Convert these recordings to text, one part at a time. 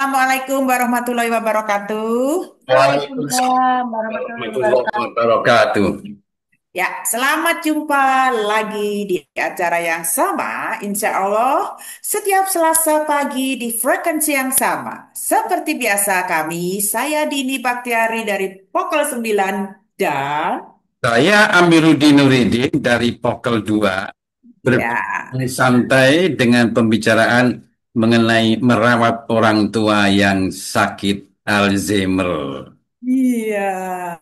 Assalamualaikum warahmatullahi wabarakatuh. Waalaikumsalam Waalaikumsalam warahmatullahi warahmatullahi wabarakatuh. wabarakatuh. Ya, selamat jumpa lagi di acara yang sama. Insya Allah, setiap Selasa pagi di frekuensi yang sama. Seperti biasa saya Dini Baktiari dari Pokol 9 dan Saya Amiruddin Nuridin dari Pokel 2 ya, santai dengan pembicaraan mengenai merawat orang tua yang sakit Alzheimer. iya.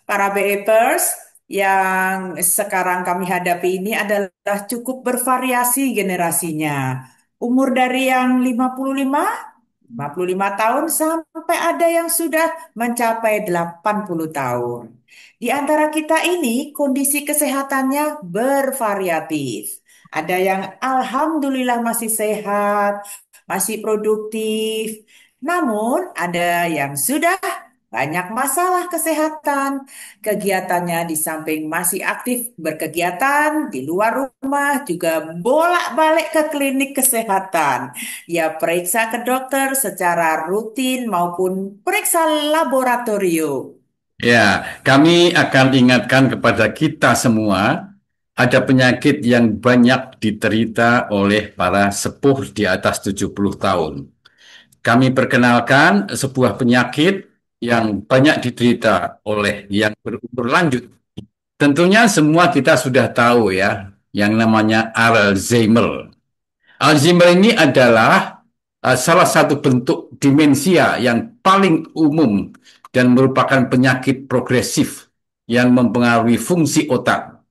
Para BEPers yang sekarang kami hadapi ini adalah cukup bervariasi generasinya. Umur dari yang 55 tahun sampai ada yang sudah mencapai 80 tahun. Di antara kita ini kondisi kesehatannya bervariatif. Ada yang alhamdulillah masih sehat, masih produktif. Namun ada yang sudah banyak masalah kesehatan. Kegiatannya di samping masih aktif berkegiatan di luar rumah juga bolak-balik ke klinik kesehatan. Ya, periksa ke dokter secara rutin maupun periksa laboratorium. Ya, kami akan ingatkan kepada kita semua, ada penyakit yang banyak diterita oleh para sepuh di atas 70 tahun. Kami perkenalkan sebuah penyakit yang banyak diderita oleh yang berumur lanjut. Tentunya semua kita sudah tahu ya, yang namanya Alzheimer. Alzheimer ini adalah salah satu bentuk demensia yang paling umum dan merupakan penyakit progresif yang mempengaruhi fungsi otak,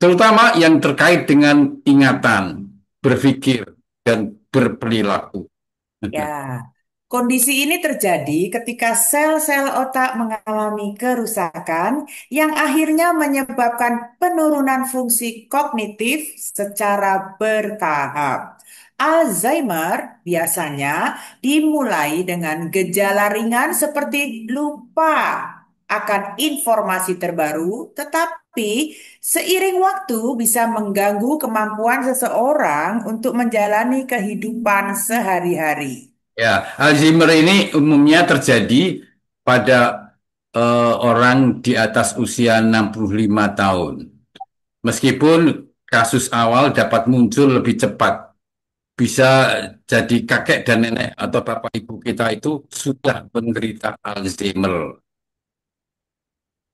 terutama yang terkait dengan ingatan, berpikir, dan berperilaku. Ya, kondisi ini terjadi ketika sel-sel otak mengalami kerusakan yang akhirnya menyebabkan penurunan fungsi kognitif secara bertahap. Alzheimer biasanya dimulai dengan gejala ringan seperti lupa akan informasi terbaru, tetapi seiring waktu bisa mengganggu kemampuan seseorang untuk menjalani kehidupan sehari-hari. Ya, Alzheimer ini umumnya terjadi pada orang di atas usia 65 tahun. Meskipun kasus awal dapat muncul lebih cepat, bisa jadi kakek dan nenek atau bapak ibu kita itu sudah menderita Alzheimer.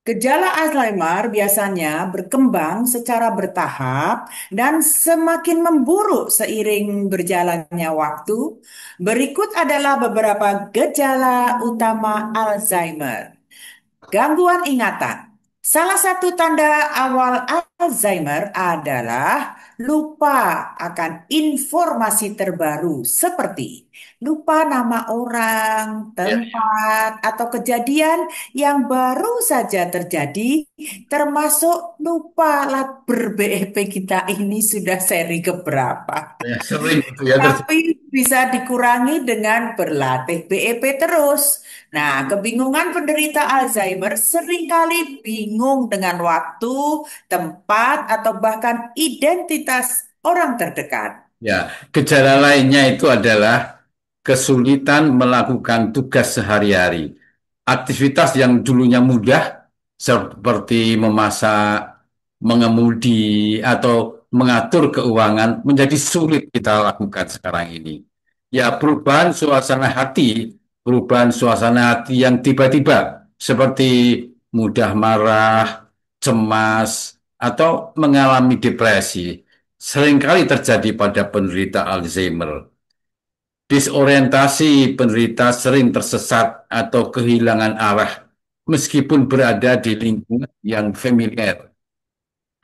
Gejala Alzheimer biasanya berkembang secara bertahap dan semakin memburuk seiring berjalannya waktu. Berikut adalah beberapa gejala utama Alzheimer. Gangguan ingatan. Salah satu tanda awal Alzheimer adalah lupa akan informasi terbaru seperti lupa nama orang, Ya, tempat, atau kejadian yang baru saja terjadi, termasuk lupa lat ber-BEP kita ini sudah seri keberapa. ya, sering itu ya terjadi. Tapi bisa dikurangi dengan berlatih BEP terus. Nah, kebingungan penderita Alzheimer seringkali bingung dengan waktu, tempat, atau bahkan identitas orang terdekat. Ya, gejala lainnya itu adalah kesulitan melakukan tugas sehari-hari. Aktivitas yang dulunya mudah seperti memasak, mengemudi, atau mengatur keuangan menjadi sulit kita lakukan sekarang ini. Ya, perubahan suasana hati yang tiba-tiba seperti mudah marah, cemas, atau mengalami depresi seringkali terjadi pada penderita Alzheimer. Disorientasi penderita sering tersesat atau kehilangan arah meskipun berada di lingkungan yang familiar.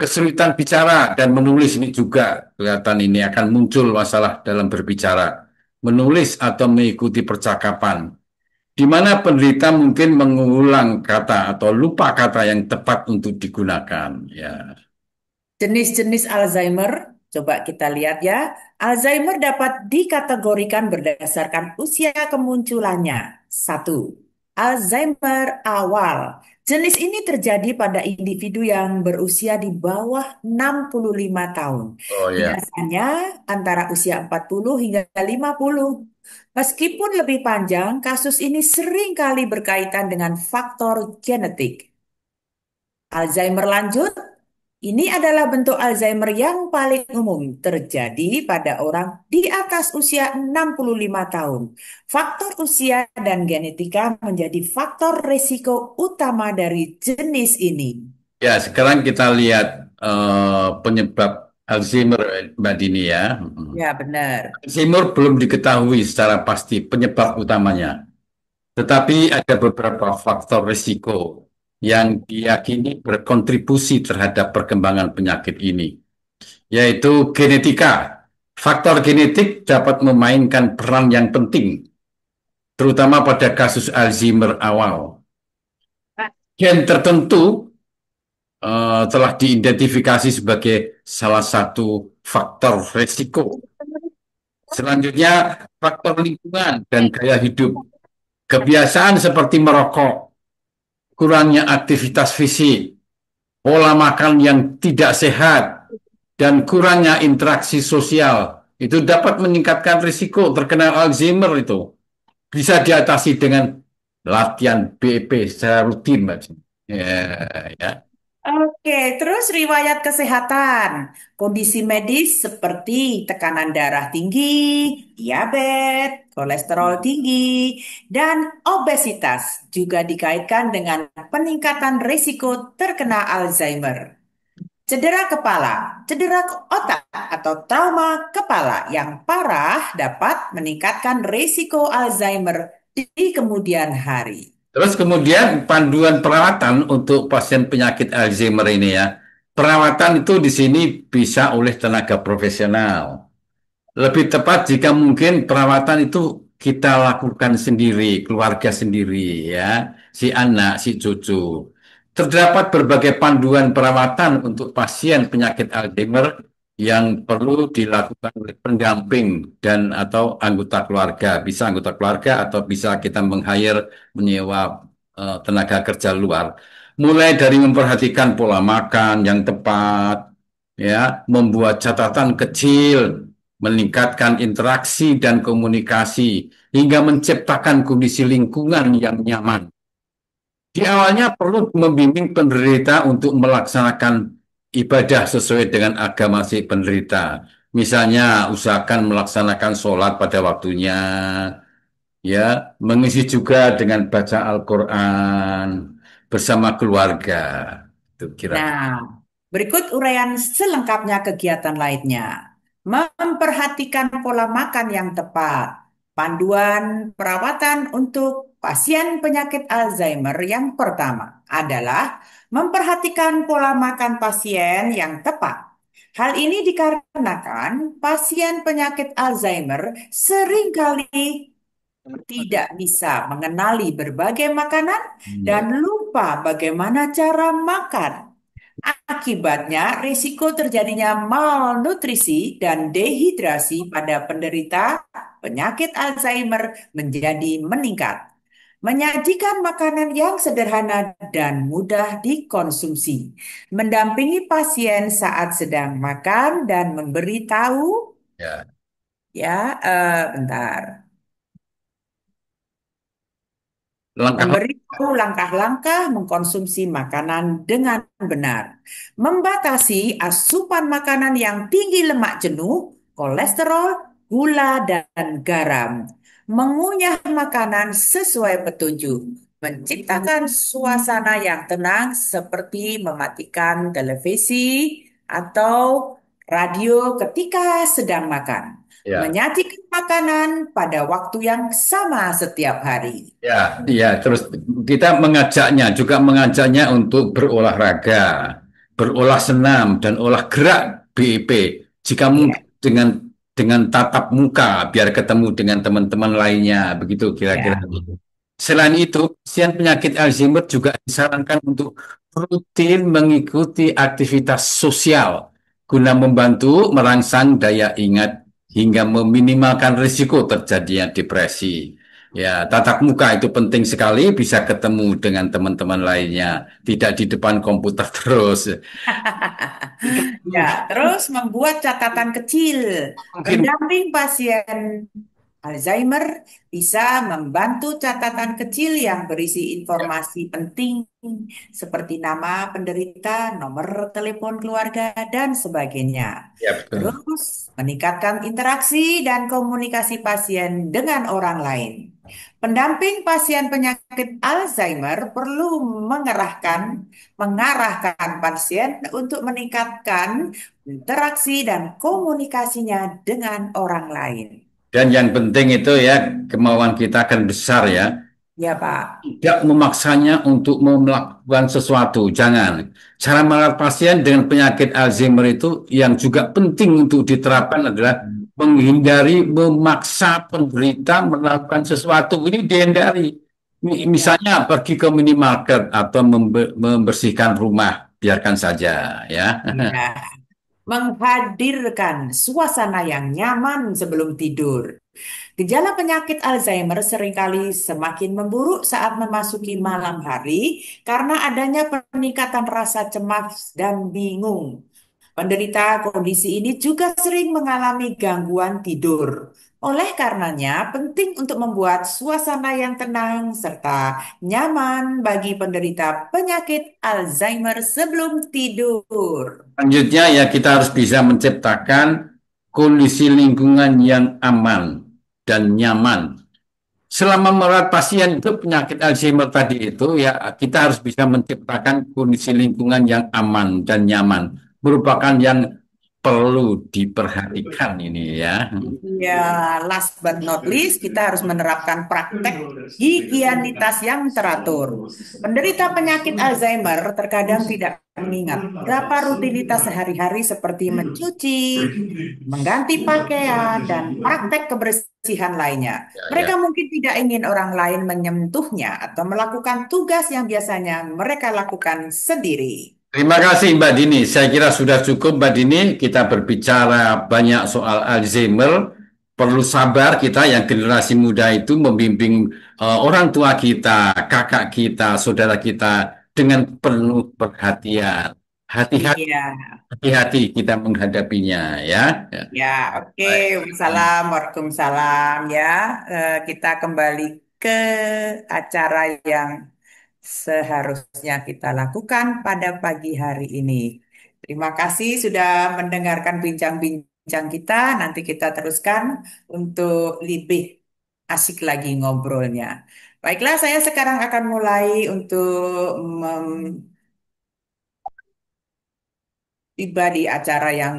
Kesulitan bicara dan menulis ini juga kelihatan ini akan muncul masalah dalam berbicara, menulis atau mengikuti percakapan, di mana penderita mungkin mengulang kata atau lupa kata yang tepat untuk digunakan. Ya, Jenis-jenis Alzheimer, coba kita lihat ya. Alzheimer dapat dikategorikan berdasarkan usia kemunculannya. Satu, Alzheimer awal. Jenis ini terjadi pada individu yang berusia di bawah 65 tahun. Oh ya. Biasanya antara usia 40 hingga 50. Meskipun lebih panjang, kasus ini sering kali berkaitan dengan faktor genetik. Alzheimer lanjut, ini adalah bentuk Alzheimer yang paling umum terjadi pada orang di atas usia 65 tahun. Faktor usia dan genetika menjadi faktor risiko utama dari jenis ini. Ya, sekarang kita lihat penyebab Alzheimer, Mbak Dini ya. Ya, benar. Alzheimer belum diketahui secara pasti penyebab utamanya, tetapi ada beberapa faktor risiko yang diyakini berkontribusi terhadap perkembangan penyakit ini, yaitu genetika. Faktor genetik dapat memainkan peran yang penting, terutama pada kasus Alzheimer awal. Gen tertentu telah diidentifikasi sebagai salah satu faktor risiko. Selanjutnya, faktor lingkungan dan gaya hidup. Kebiasaan seperti merokok, kurangnya aktivitas fisik, pola makan yang tidak sehat, dan kurangnya interaksi sosial itu dapat meningkatkan risiko terkena Alzheimer itu. Bisa diatasi dengan latihan BEP secara rutin, Mbak. Ya, ya. Oke, terus riwayat kesehatan, kondisi medis seperti tekanan darah tinggi, diabetes, kolesterol tinggi, dan obesitas juga dikaitkan dengan peningkatan risiko terkena Alzheimer. Cedera kepala, cedera otak, atau trauma kepala yang parah dapat meningkatkan risiko Alzheimer di kemudian hari. Terus kemudian panduan perawatan untuk pasien penyakit Alzheimer ini ya. Perawatan itu di sini bisa oleh tenaga profesional. Lebih tepat jika mungkin perawatan itu kita lakukan sendiri, keluarga sendiri ya, si anak, si cucu. Terdapat berbagai panduan perawatan untuk pasien penyakit Alzheimer yang perlu dilakukan oleh pendamping dan atau anggota keluarga. Bisa anggota keluarga atau bisa kita meng-hire, menyewa tenaga kerja luar. Mulai dari memperhatikan pola makan yang tepat, ya, membuat catatan kecil, meningkatkan interaksi dan komunikasi, hingga menciptakan kondisi lingkungan yang nyaman. Di awalnya perlu membimbing penderita untuk melaksanakan ibadah sesuai dengan agama si penderita. Misalnya, usahakan melaksanakan sholat pada waktunya, ya, mengisi juga dengan baca Al-Quran bersama keluarga. Itu kira-kira. Nah, berikut uraian selengkapnya kegiatan lainnya. Memperhatikan pola makan yang tepat. Panduan perawatan untuk pasien penyakit Alzheimer yang pertama adalah memperhatikan pola makan pasien yang tepat. Hal ini dikarenakan pasien penyakit Alzheimer seringkali tidak bisa mengenali berbagai makanan dan Iya. lupa bagaimana cara makan. Akibatnya, risiko terjadinya malnutrisi dan dehidrasi pada penderita penyakit Alzheimer menjadi meningkat. Menyajikan makanan yang sederhana dan mudah dikonsumsi. Mendampingi pasien saat sedang makan dan memberitahu, Ya. ya, bentar. Langkah. Memberitahu langkah-langkah mengkonsumsi makanan dengan benar. Membatasi asupan makanan yang tinggi lemak jenuh, kolesterol, gula, dan garam. Mengunyah makanan sesuai petunjuk. Menciptakan suasana yang tenang seperti mematikan televisi atau radio ketika sedang makan. Ya. Menyajikan makanan pada waktu yang sama setiap hari. Ya, ya, terus kita mengajaknya juga mengajaknya untuk berolahraga, berolah senam dan olah gerak BIP. Jika Ya, mungkin dengan tatap muka biar ketemu dengan teman-teman lainnya, begitu kira-kira. ya. Selain itu, pasien penyakit Alzheimer juga disarankan untuk rutin mengikuti aktivitas sosial guna membantu merangsang daya ingat hingga meminimalkan risiko terjadinya depresi. Ya, tatap muka itu penting sekali, bisa ketemu dengan teman-teman lainnya, tidak di depan komputer terus. Itu Ya, terus membuat catatan kecil. mungkin Pendamping pasien Alzheimer bisa membantu catatan kecil yang berisi ya, informasi penting seperti nama penderita, nomor telepon keluarga, dan sebagainya. ya betul. Terus, meningkatkan interaksi dan komunikasi pasien dengan orang lain. Pendamping pasien penyakit Alzheimer perlu mengarahkan pasien untuk meningkatkan interaksi dan komunikasinya dengan orang lain. Dan yang penting itu ya, kemauan kita akan besar ya. Ya, Pak. Tidak memaksanya untuk melakukan sesuatu, jangan. Cara merawat pasien dengan penyakit Alzheimer itu yang juga penting untuk diterapkan adalah menghindari memaksa penderita melakukan sesuatu. Ini dihindari. Ya, Misalnya pergi ke minimarket atau membersihkan rumah, biarkan saja ya. ya. Menghadirkan suasana yang nyaman sebelum tidur. Gejala penyakit Alzheimer seringkali semakin memburuk saat memasuki malam hari karena adanya peningkatan rasa cemas dan bingung. Penderita kondisi ini juga sering mengalami gangguan tidur. Oleh karenanya, penting untuk membuat suasana yang tenang serta nyaman bagi penderita penyakit Alzheimer sebelum tidur. Selanjutnya ya kita harus bisa menciptakan kondisi lingkungan yang aman dan nyaman. Selama merawat pasien itu penyakit Alzheimer tadi itu ya kita harus bisa menciptakan kondisi lingkungan yang aman dan nyaman. Merupakan yang perlu diperhatikan ini ya. Ya, last but not least, kita harus menerapkan praktek higienitas yang teratur. Penderita penyakit Alzheimer terkadang tidak mengingat berapa rutinitas sehari-hari seperti mencuci, mengganti pakaian, dan praktek kebersihan lainnya. Ya, Mereka ya. mungkin tidak ingin orang lain menyentuhnya atau melakukan tugas yang biasanya mereka lakukan sendiri. Terima kasih Mbak Dini. Saya kira sudah cukup Mbak Dini. Kita berbicara banyak soal Alzheimer. Perlu sabar kita yang generasi muda itu membimbing orang tua kita, kakak kita, saudara kita dengan penuh perhatian. Hati-hati, Iya. hati-hati kita menghadapinya ya. Ya. Ya, oke. Baik. Waalaikumsalam. Ya, kita kembali ke acara yang seharusnya kita lakukan pada pagi hari ini. Terima kasih sudah mendengarkan bincang-bincang kita. Nanti kita teruskan untuk lebih asik lagi ngobrolnya. Baiklah, saya sekarang akan mulai untuk tiba di acara yang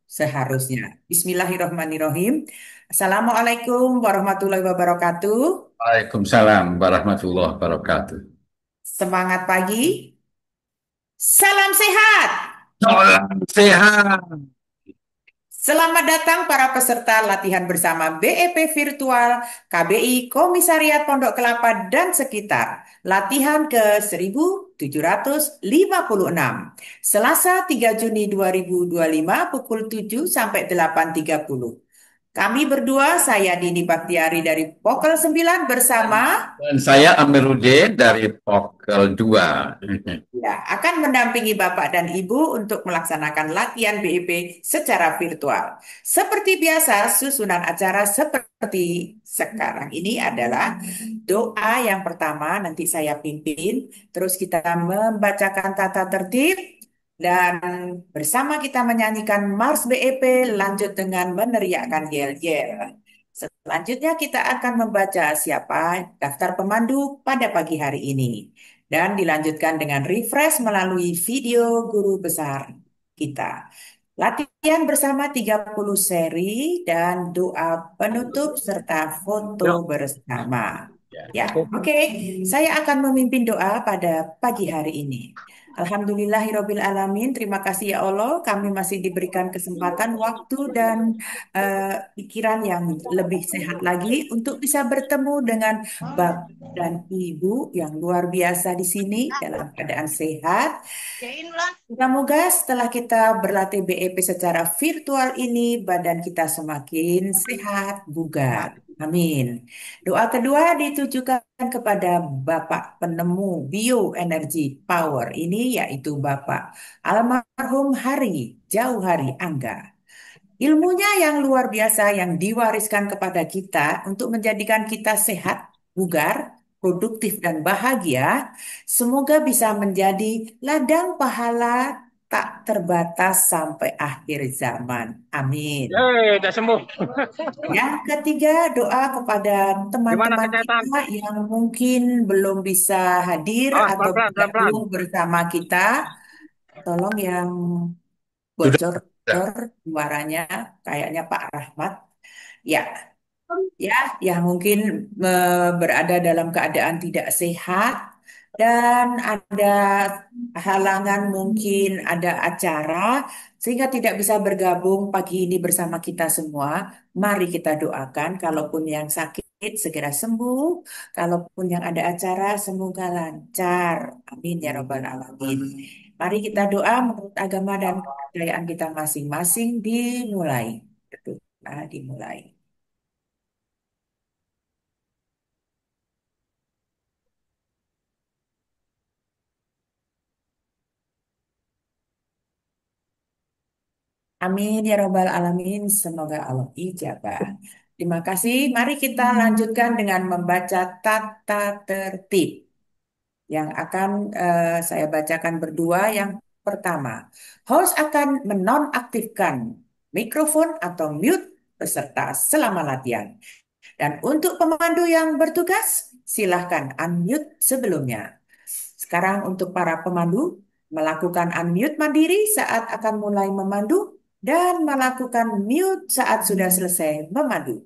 seharusnya. Bismillahirrahmanirrahim. Assalamualaikum warahmatullahi wabarakatuh. Waalaikumsalam warahmatullahi wabarakatuh. Semangat pagi. Salam sehat. Salam sehat. Selamat datang para peserta latihan bersama BEP Virtual KBI Komisariat Pondok Kelapa dan sekitar. Latihan ke 1756. Selasa 3 Juni 2025 pukul 7 sampai 8.30. Kami berdua, saya Dini Baktiari dari Pokel 9 bersama Dan saya Amiruddin dari Pokel 2. ya, akan mendampingi Bapak dan Ibu untuk melaksanakan latihan BEP secara virtual. Seperti biasa, susunan acara seperti sekarang ini adalah doa yang pertama nanti saya pimpin, terus kita membacakan tata tertib, dan bersama kita menyanyikan Mars BEP lanjut dengan meneriakkan yel-yel. Selanjutnya kita akan membaca siapa daftar pemandu pada pagi hari ini. Dan dilanjutkan dengan refresh melalui video guru besar kita. Latihan bersama 30 seri dan doa penutup serta foto Yuk. bersama. Ya. Ya, oke. Saya akan memimpin doa pada pagi hari ini. Alhamdulillahirobbil alamin. Terima kasih ya Allah, kami masih diberikan kesempatan, waktu dan eh, pikiran yang lebih sehat lagi untuk bisa bertemu dengan Bapak dan Ibu yang luar biasa di sini dalam keadaan sehat. Semoga setelah kita berlatih BEP secara virtual ini, badan kita semakin sehat, bugar. Amin. Doa kedua ditujukan kepada Bapak penemu bioenergi power ini, yaitu Bapak almarhum Jauh Hari Angga. Ilmunya yang luar biasa yang diwariskan kepada kita untuk menjadikan kita sehat, bugar, produktif, dan bahagia, semoga bisa menjadi ladang pahala tak terbatas sampai akhir zaman. Amin. Udah sembuh. Yang ketiga, doa kepada Gimana teman-teman kesehatan? kita yang mungkin belum bisa hadir Awas, atau pelan-pelan, pelan-pelan. bergabung bersama kita. Tolong yang Sudah. bocor Sudah. suaranya, kayaknya Pak Rahmat. Ya, ya, yang mungkin berada dalam keadaan tidak sehat dan ada halangan, mungkin ada acara sehingga tidak bisa bergabung pagi ini bersama kita semua. Mari kita doakan, kalaupun yang sakit segera sembuh, kalaupun yang ada acara semoga lancar. Amin ya Rabbal Alamin. Mari kita doa menurut agama dan kepercayaan kita masing-masing, dimulai. Berdoa dimulai. Amin ya Rabbal Alamin. Semoga Allah ijabah. Terima kasih. Mari kita lanjutkan dengan membaca tata tertib yang akan saya bacakan berdua. Yang pertama, host akan menonaktifkan mikrofon atau mute peserta selama latihan. Dan untuk pemandu yang bertugas, silahkan unmute sebelumnya. Sekarang untuk para pemandu, melakukan unmute mandiri saat akan mulai memandu dan melakukan mute saat sudah selesai memandu.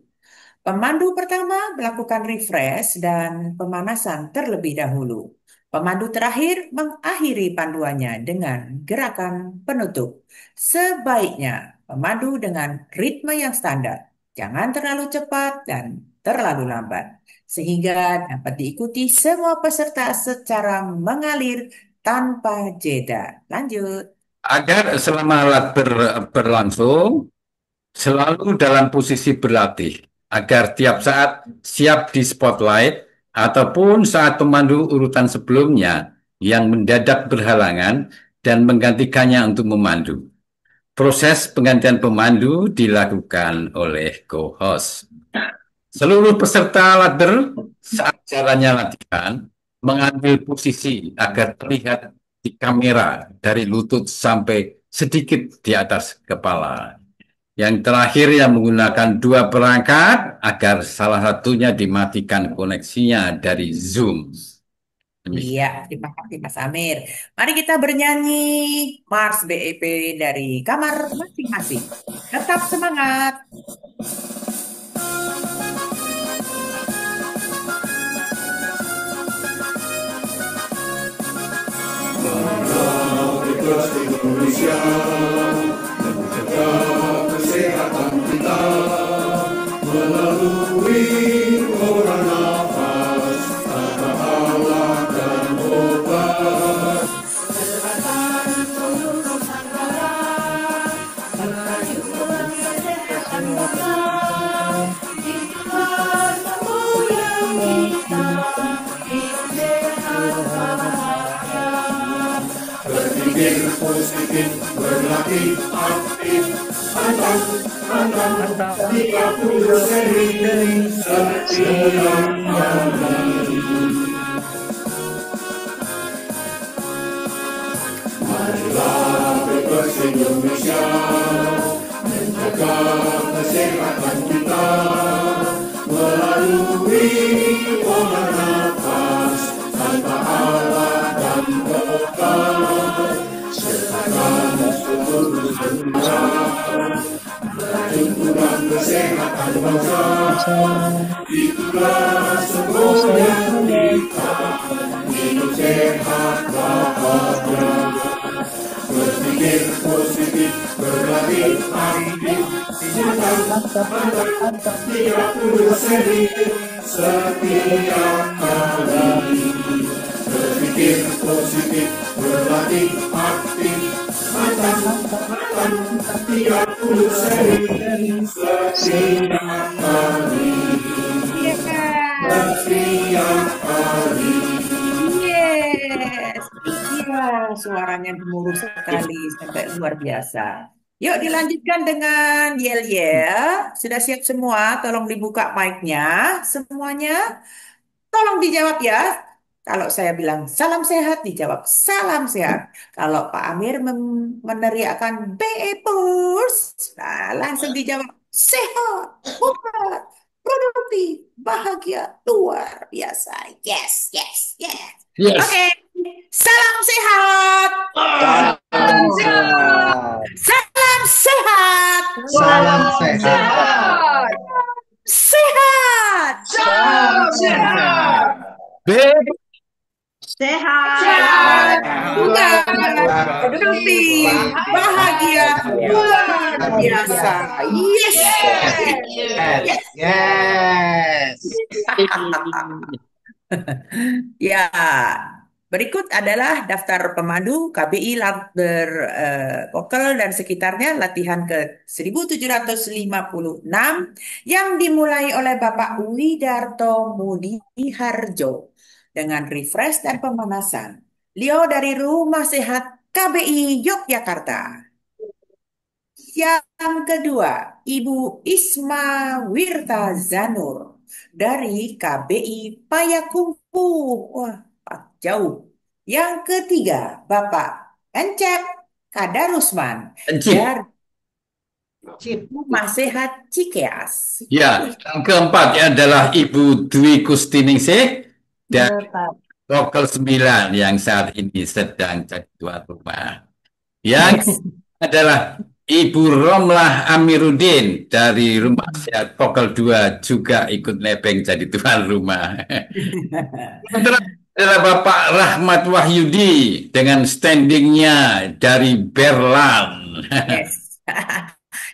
Pemandu pertama melakukan refresh dan pemanasan terlebih dahulu. Pemandu terakhir mengakhiri panduannya dengan gerakan penutup. Sebaiknya pemandu dengan ritme yang standar, jangan terlalu cepat dan terlalu lambat, sehingga dapat diikuti semua peserta secara mengalir tanpa jeda. Lanjut. Agar selama berlangsung, selalu dalam posisi berlatih, agar tiap saat siap di spotlight, ataupun saat pemandu urutan sebelumnya yang mendadak berhalangan dan menggantikannya untuk memandu. Proses penggantian pemandu dilakukan oleh co-host. Seluruh peserta ladder saat jalannya latihan mengambil posisi agar terlihat di kamera dari lutut sampai sedikit di atas kepala. Yang terakhir yang menggunakan dua perangkat agar salah satunya dimatikan koneksinya dari Zoom. Iya, Demikian. terima kasih Mas Amir. Mari kita bernyanyi Mars BEP dari kamar masing-masing. Tetap semangat. Bebas Indonesia menjaga kesehatan kita melalui orang nafas tanpa alat dan obat. Kesehatan seluruh Nusantara merajukan kesehatan bangsa. Itulah kemuliaan kita hidup sehat bahagia. Berpikir positif, berlatih aktif, pantang, 30 seri, setiap hari. Marilah Bebas Indonesia menjaga kesehatan kita melalui olah nafas tanpa alat dan obat. Sekarang seluruh dunia berjumlah kesehatan bangsa. Itulah semboyan kita hidup sehat bahagia. Berpikir positif, berlatih aktif, mantap, 30 seri setiap kali. Berpikir positif, berlatih aktif, mantap, 30 seri setiap kali. Setiap kali. Yes, iya, suaranya gemuruh sekali sampai luar biasa. Yuk dilanjutkan dengan yel-yel. Sudah siap semua? Tolong dibuka mic-nya. Semuanya, tolong dijawab ya. Kalau saya bilang salam sehat, dijawab salam sehat. Kalau Pak Amir meneriakkan BE-Purs, nah langsung dijawab sehat, kuat, produktif, bahagia, luar biasa. Yes, yes, yes. Yes. Oke, salam sehat. Salam sehat. Salam sehat. Salam sehat. Sehat. Salam sehat. B. Sehat. Bugar. Produktif. Bahagia. Luar biasa. Yes. Yes. Yes. Ya, berikut adalah daftar pemandu KBI Vokal dan sekitarnya latihan ke 1756 yang dimulai oleh Bapak Widarto Mudi Harjo dengan refresh dan pemanasan. Beliau dari Rumah Sehat KBI Yogyakarta. Yang kedua, Ibu Isma Wirta Zanur dari KBI Payakumbuh. Wah, jauh. Yang ketiga, Bapak Encep Kadarusman Encip. dari Rumah Sehat Cikeas. Ya, yang keempat adalah Ibu Dwi Kustiningsih dari Vokal 9 yang saat ini sedang jadi tuan rumah. Yang adalah Ibu Romlah Amiruddin dari Rumah Sehat Vokal 2 juga ikut nebeng jadi tuan rumah. Yang terakhir adalah Bapak Rahmat Wahyudi dengan standingnya dari Berlan. Yes.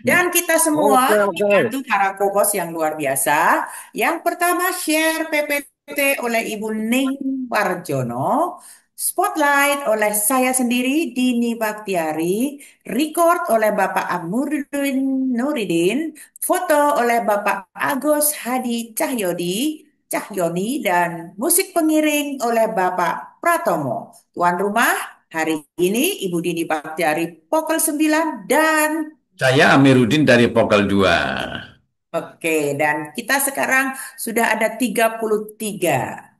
Dan kita semua dibantu para co-host yang luar biasa. Yang pertama share PPT oleh Ibu Ning Warjono, spotlight oleh saya sendiri Dini Baktiari, record oleh Bapak Amuruddin Nuridin, foto oleh Bapak Agus Hadi Cahyoni dan musik pengiring oleh Bapak Pratomo. Tuan rumah hari ini Ibu Dini Baktiari Vokal 9 dan Saya Amiruddin dari Vokal 2. Oke, dan kita sekarang sudah ada 33.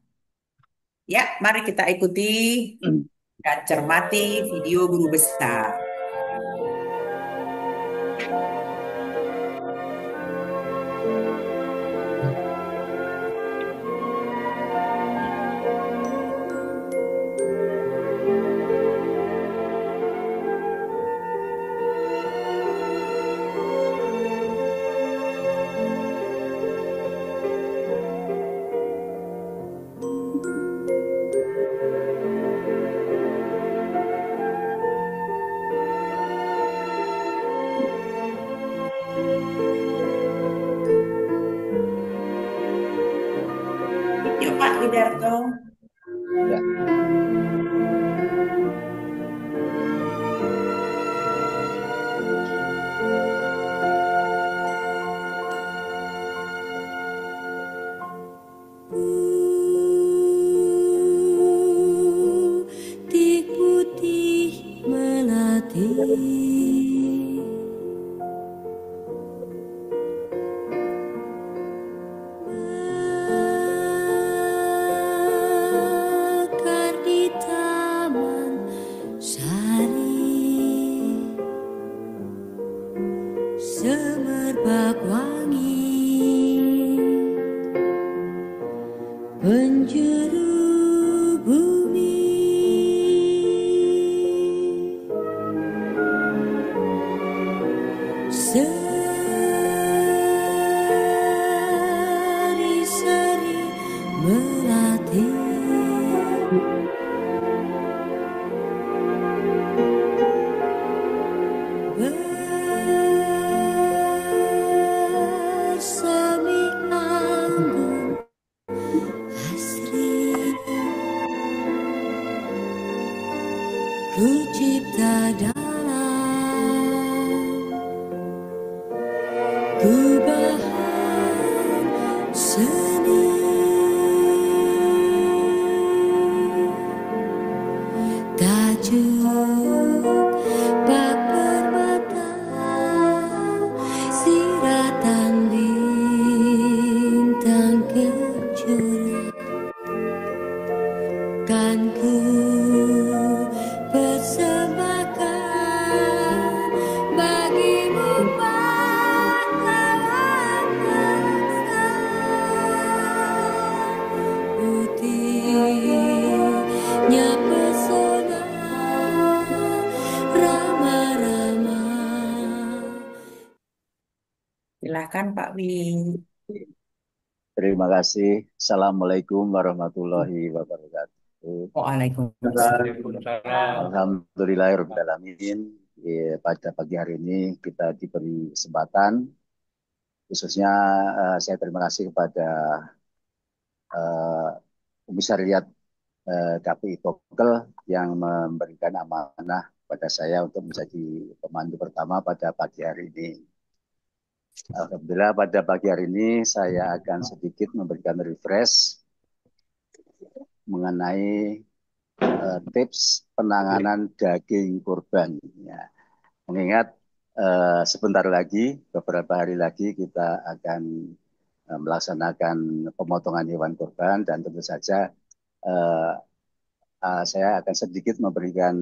Ya, mari kita ikuti dan cermati video guru besar. Yuk Pak Widarto. Ya. Putih putih melati, mekar di taman sari, semerbak wangi, penjuru bumi, seri-seri melati. Silakan Pak Wi. Terima kasih. Assalamualaikum warahmatullahi wabarakatuh. Waalaikumsalam. Alhamdulillahirrahmanirrahim. Pada pagi hari ini kita diberi kesempatan, khususnya saya terima kasih kepada Komisariat KPI Pokel yang memberikan amanah pada saya untuk menjadi pemandu pertama pada pagi hari ini. Alhamdulillah pada pagi hari ini saya akan sedikit memberikan refresh mengenai tips penanganan daging kurban. Ya. Mengingat sebentar lagi, beberapa hari lagi kita akan melaksanakan pemotongan hewan kurban dan tentu saja uh, saya akan sedikit memberikan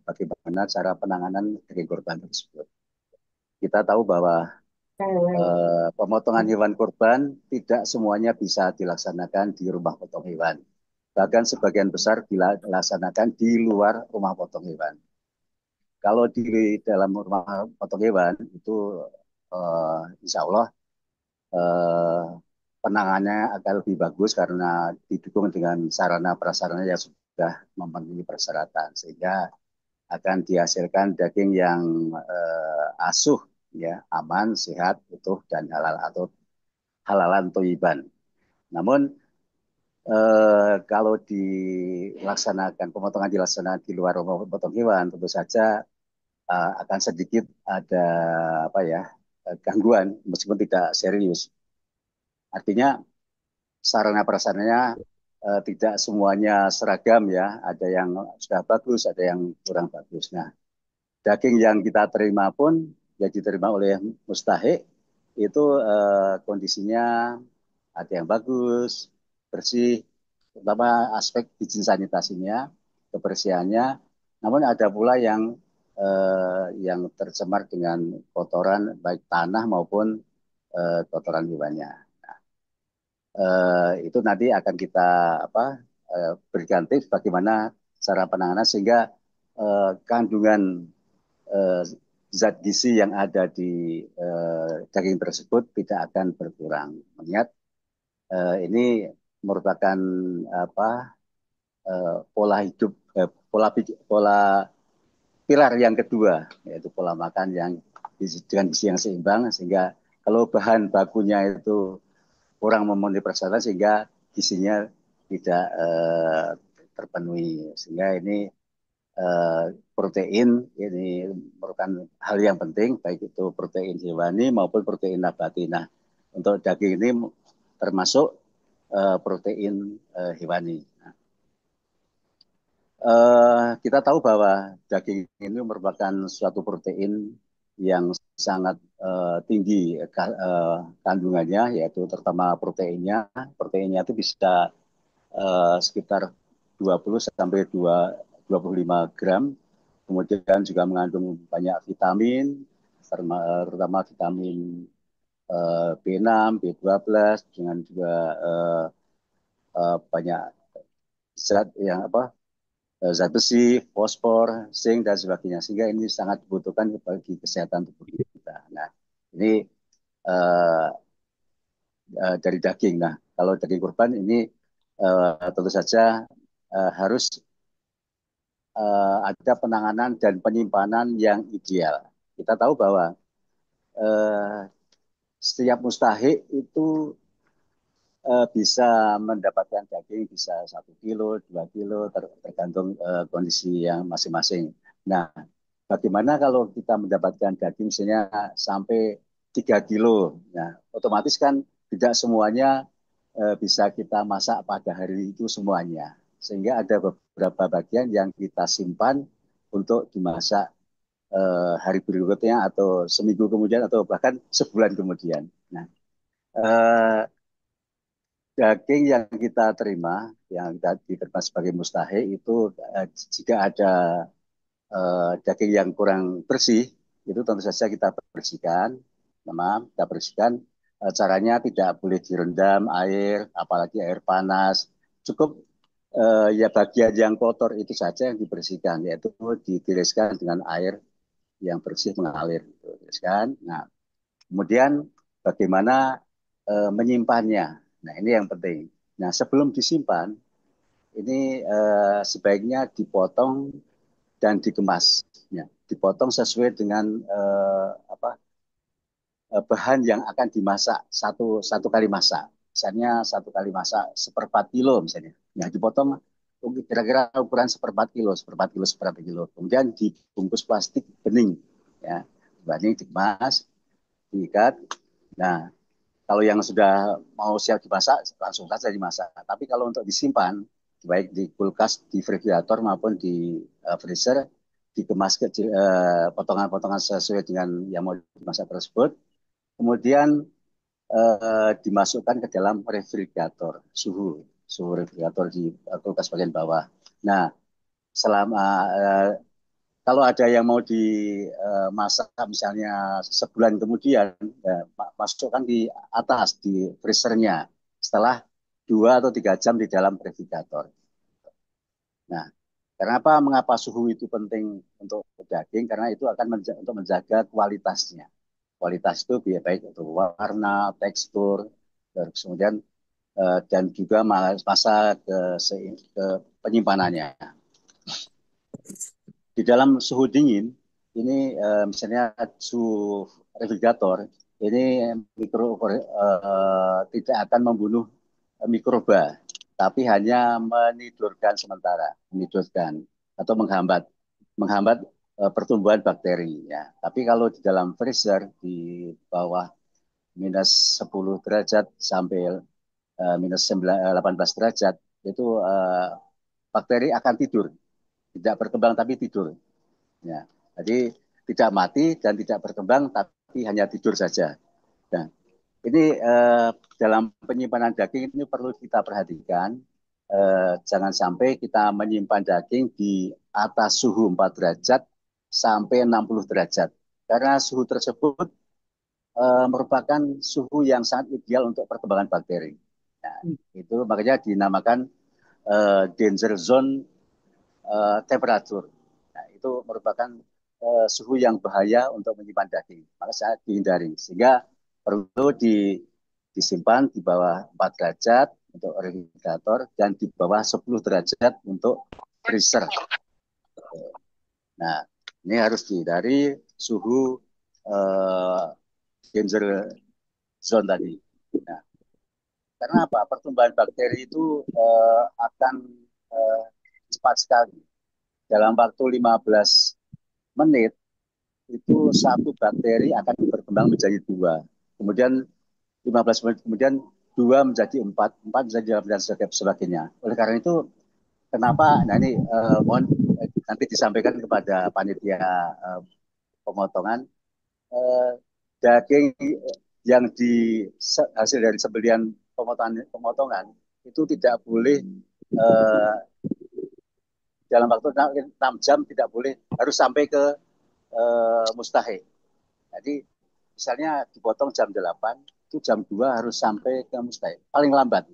bagaimana cara penanganan daging kurban tersebut. Kita tahu bahwa pemotongan hewan kurban tidak semuanya bisa dilaksanakan di rumah potong hewan. Bahkan sebagian besar dilaksanakan di luar rumah potong hewan. Kalau di dalam rumah potong hewan itu insya Allah penanganannya akan lebih bagus karena didukung dengan sarana prasarana yang sudah memenuhi persyaratan sehingga akan dihasilkan daging yang asuh, ya, aman, sehat, utuh dan halal atau halalan thayyiban. Namun kalau pemotongan dilaksanakan di luar rumah potong hewan, tentu saja akan sedikit ada gangguan meskipun tidak serius. Artinya sarana prasarananya tidak semuanya seragam, ya. Ada yang sudah bagus, ada yang kurang bagus. Nah, daging yang kita terima pun yang diterima oleh mustahik itu kondisinya ada yang bagus, bersih, terutama aspek izin sanitasinya, kebersihannya. Namun ada pula yang tercemar dengan kotoran baik tanah maupun kotoran hewannya. Itu nanti akan kita berikan tips bagaimana cara penanganan sehingga kandungan zat gizi yang ada di daging tersebut tidak akan berkurang. Mengingat ini merupakan pola hidup, pola pilar yang kedua, yaitu pola makan yang dengan gizi yang seimbang, sehingga kalau bahan bakunya itu kurang memenuhi persyaratan sehingga gizinya tidak terpenuhi, sehingga ini protein ini merupakan hal yang penting, baik itu protein hewani maupun protein nabati. Nah, untuk daging ini termasuk protein hewani. Kita tahu bahwa daging ini merupakan suatu protein yang sangat tinggi kandungannya, yaitu terutama proteinnya. Proteinnya itu bisa sekitar 20 sampai 25 gram. Kemudian juga mengandung banyak vitamin, terutama vitamin B6, B12, dengan juga banyak zat zat besi, fosfor, zinc dan sebagainya, sehingga ini sangat dibutuhkan bagi kesehatan tubuh kita. Nah, ini dari daging. Nah, kalau daging kurban ini tentu saja harus ada penanganan dan penyimpanan yang ideal. Kita tahu bahwa setiap mustahik itu bisa mendapatkan daging bisa 1 kilo, 2 kilo, tergantung kondisi yang masing-masing. Nah, bagaimana kalau kita mendapatkan daging misalnya sampai 3 kilo? Nah, otomatis kan tidak semuanya bisa kita masak pada hari itu semuanya. Sehingga ada beberapa bagian yang kita simpan untuk dimasak hari berikutnya atau seminggu kemudian atau bahkan sebulan kemudian. Nah, daging yang kita terima, yang kita diterima sebagai mustahik itu jika ada daging yang kurang bersih, itu tentu saja kita bersihkan. Kita bersihkan. Caranya tidak boleh direndam air, apalagi air panas. Cukup ya bagian yang kotor itu saja yang dibersihkan, yaitu ditiriskan dengan air yang bersih mengalir. Ditiriskan. Nah, Kemudian bagaimana menyimpannya. Nah, ini yang penting. Nah, sebelum disimpan, ini sebaiknya dipotong dan dikemas. Ya, dipotong sesuai dengan apa bahan yang akan dimasak satu kali masak. Misalnya satu kali masak 1/4 kilo misalnya. Ya, dipotong kira-kira ukuran 1/4 kilo, 1/4 kilo. Kemudian dibungkus plastik bening. Ya, bening dikemas, diikat. Nah, kalau yang sudah mau siap dimasak, langsung saja dimasak. Tapi kalau untuk disimpan, baik di kulkas, di refrigerator maupun di freezer, dikemas kecil, potongan-potongan sesuai dengan yang mau dimasak tersebut. Kemudian dimasukkan ke dalam refrigerator, suhu refrigerator di kulkas bagian bawah. Nah, selama kalau ada yang mau dimasak misalnya sebulan kemudian, ya, masukkan di atas di freezernya setelah 2 atau 3 jam di dalam refrigerator. Nah, kenapa mengapa suhu itu penting untuk daging? Karena itu akan untuk menjaga kualitasnya. Kualitas itu baik untuk warna, tekstur, terus kemudian dan juga masa ke penyimpanannya. Di dalam suhu dingin, ini misalnya suhu refrigerator, ini tidak akan membunuh mikroba, tapi hanya menidurkan atau menghambat pertumbuhan bakteri. Ya. Tapi kalau di dalam freezer di bawah -10 derajat sampai -18 derajat, itu bakteri akan tidur, tidak berkembang tapi tidur. Ya. Jadi tidak mati dan tidak berkembang, tapi hanya tidur saja. Nah, ini dalam penyimpanan daging ini perlu kita perhatikan. Jangan sampai kita menyimpan daging di atas suhu 4 derajat sampai 60 derajat. Karena suhu tersebut merupakan suhu yang sangat ideal untuk perkembangan bakteri. Nah, itu makanya dinamakan danger zone temperatur. Nah, itu merupakan suhu yang bahaya untuk menyimpan daging. Maka saya dihindari. Sehingga perlu disimpan di bawah 4 derajat untuk refrigerator dan di bawah 10 derajat untuk freezer. Nah, ini harus dihindari suhu danger zone tadi. Nah, karena apa? Pertumbuhan bakteri itu akan cepat sekali. Dalam waktu 15 menit itu satu bakteri akan berkembang menjadi 2. Kemudian 15 menit kemudian 2 menjadi 4, 4 menjadi 8 dan sebagainya. Oleh karena itu, kenapa? Nah ini mohon nanti disampaikan kepada panitia pemotongan daging yang hasil dari sembelian pemotongan itu tidak boleh dalam waktu 6 jam tidak boleh, harus sampai ke mustahil. Jadi misalnya dipotong jam 8, itu jam 2 harus sampai ke mustahil, paling lambat.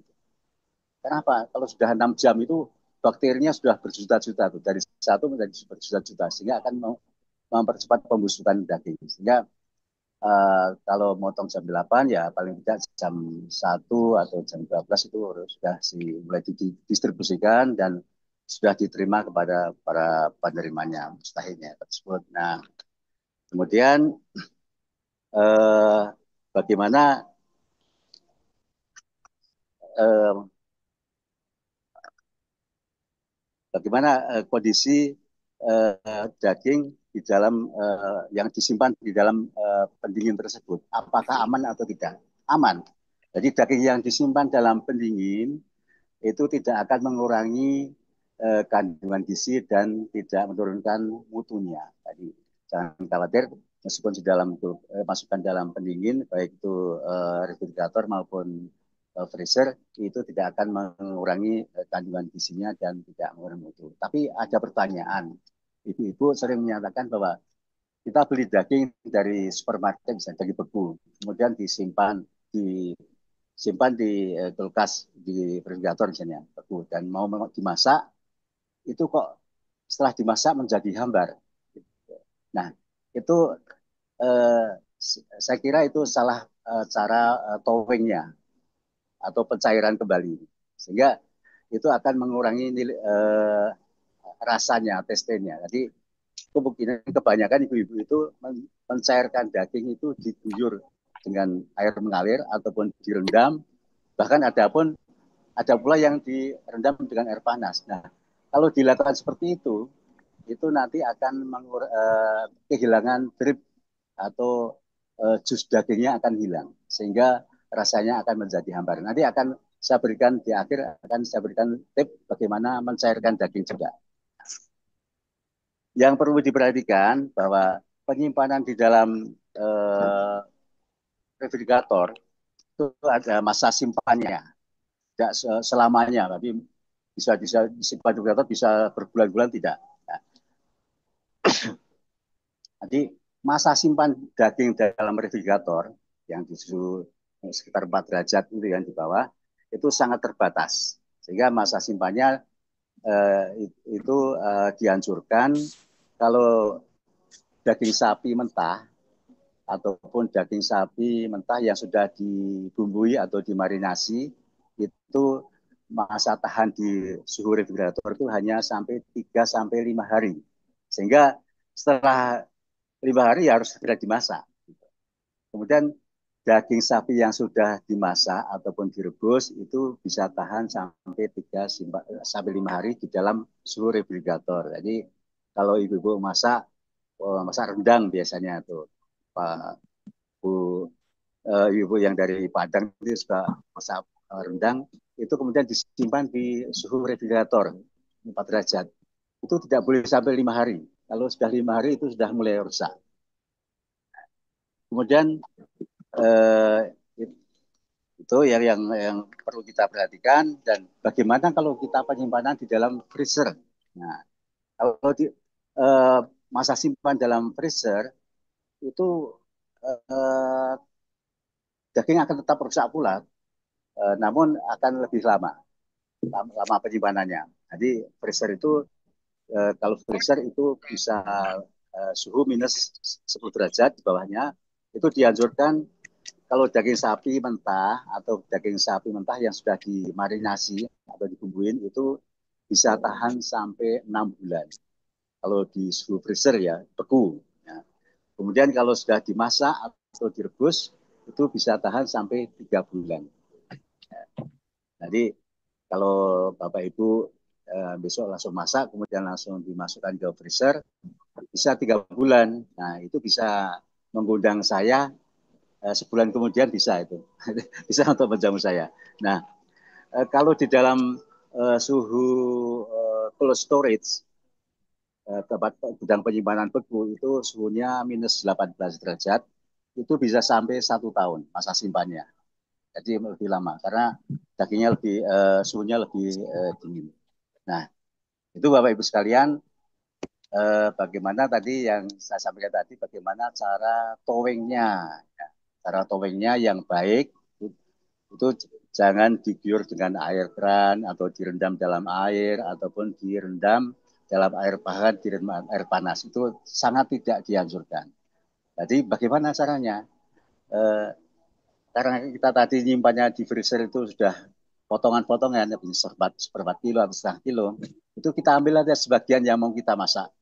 Kenapa? Kalau sudah 6 jam itu bakterinya sudah berjuta-juta tuh, dari satu menjadi berjuta-juta, sehingga akan mempercepat pembusukan daging. Sehingga kalau motong jam 8 ya paling tidak jam 1 atau jam 12 itu sudah mulai didistribusikan dan sudah diterima kepada para penerimanya, mustahilnya tersebut. Nah, kemudian bagaimana kondisi daging di dalam yang disimpan di dalam pendingin tersebut, apakah aman atau tidak? Aman. Jadi daging yang disimpan dalam pendingin itu tidak akan mengurangi kandungan gizi dan tidak menurunkan mutunya. Jadi jangan khawatir, meskipun di dalam masukkan dalam pendingin, baik itu refrigerator maupun freezer, itu tidak akan mengurangi kandungan gizinya dan tidak mengurangi mutu. Tapi ada pertanyaan, ibu-ibu sering menyatakan bahwa kita beli daging dari supermarket, misalnya daging beku, kemudian disimpan di kulkas, di refrigerator misalnya, beku, dan mau dimasak, itu kok setelah dimasak menjadi hambar. Nah, itu Saya kira itu salah cara towingnya atau pencairan kembali, sehingga itu akan mengurangi nilai, rasanya, teksturnya. Jadi kemungkinan kebanyakan ibu-ibu itu mencairkan daging itu diguyur dengan air mengalir ataupun direndam, bahkan ada pula yang direndam dengan air panas. Nah, kalau dilakukan seperti itu nanti akan kehilangan drip atau jus dagingnya akan hilang, sehingga rasanya akan menjadi hambar. Nanti akan saya berikan di akhir, akan saya berikan tip bagaimana mencairkan daging juga. Yang perlu diperhatikan bahwa penyimpanan di dalam refrigerator itu ada masa simpannya, tidak selamanya, tapi bisa disimpan di refrigerator bisa berbulan-bulan tidak. Nah, jadi masa simpan daging dalam refrigerator yang di suhu sekitar 4 derajat itu yang di bawah itu sangat terbatas, sehingga masa simpannya itu dianjurkan kalau daging sapi mentah ataupun daging sapi mentah yang sudah dibumbui atau dimarinasi itu masa tahan di suhu refrigerator itu hanya sampai 3 sampai 5 hari. Sehingga setelah 5 hari ya harus segera dimasak. Kemudian daging sapi yang sudah dimasak ataupun direbus itu bisa tahan sampai 3 sampai 5 hari di dalam suhu refrigerator. Jadi kalau ibu-ibu masak rendang biasanya tuh Pak Bu, ibu yang dari Padang itu suka masak rendang itu kemudian disimpan di suhu refrigerator 4 derajat. Itu tidak boleh sampai 5 hari. Kalau sudah 5 hari itu sudah mulai rusak. Kemudian eh, itu yang perlu kita perhatikan. Dan bagaimana kalau kita penyimpanan di dalam freezer. Nah, kalau eh, masa simpan dalam freezer itu eh, daging akan tetap rusak pula, namun akan lebih lama penyimpanannya. Jadi freezer itu kalau freezer itu bisa suhu minus 10 derajat di bawahnya, itu dianjurkan kalau daging sapi mentah atau daging sapi mentah yang sudah dimarinasi atau dibumbuin itu bisa tahan sampai 6 bulan. Kalau di suhu freezer ya, beku. Ya. Kemudian kalau sudah dimasak atau direbus, itu bisa tahan sampai 3 bulan. Jadi kalau Bapak Ibu besok langsung masak, kemudian langsung dimasukkan ke freezer, bisa 3 bulan. Nah itu bisa mengundang saya sebulan kemudian bisa itu, bisa untuk menjamu saya. Nah kalau di dalam suhu cold storage, tempat gudang penyimpanan beku itu suhunya minus 18 derajat, itu bisa sampai 1 tahun masa simpannya. Jadi lebih lama karena dagingnya lebih suhunya lebih dingin. Nah, itu Bapak Ibu sekalian, bagaimana tadi yang saya sampaikan tadi, bagaimana cara towingnya, ya. Cara towingnya yang baik itu jangan diguyur dengan air keran atau direndam dalam air ataupun direndam dalam air bahkan direndam air panas, itu sangat tidak dianjurkan. Jadi bagaimana caranya? Karena kita tadi nyimpannya di freezer itu sudah potongan-potongan, seperempat kilo atau setengah kilo, itu kita ambil aja sebagian yang mau kita masak.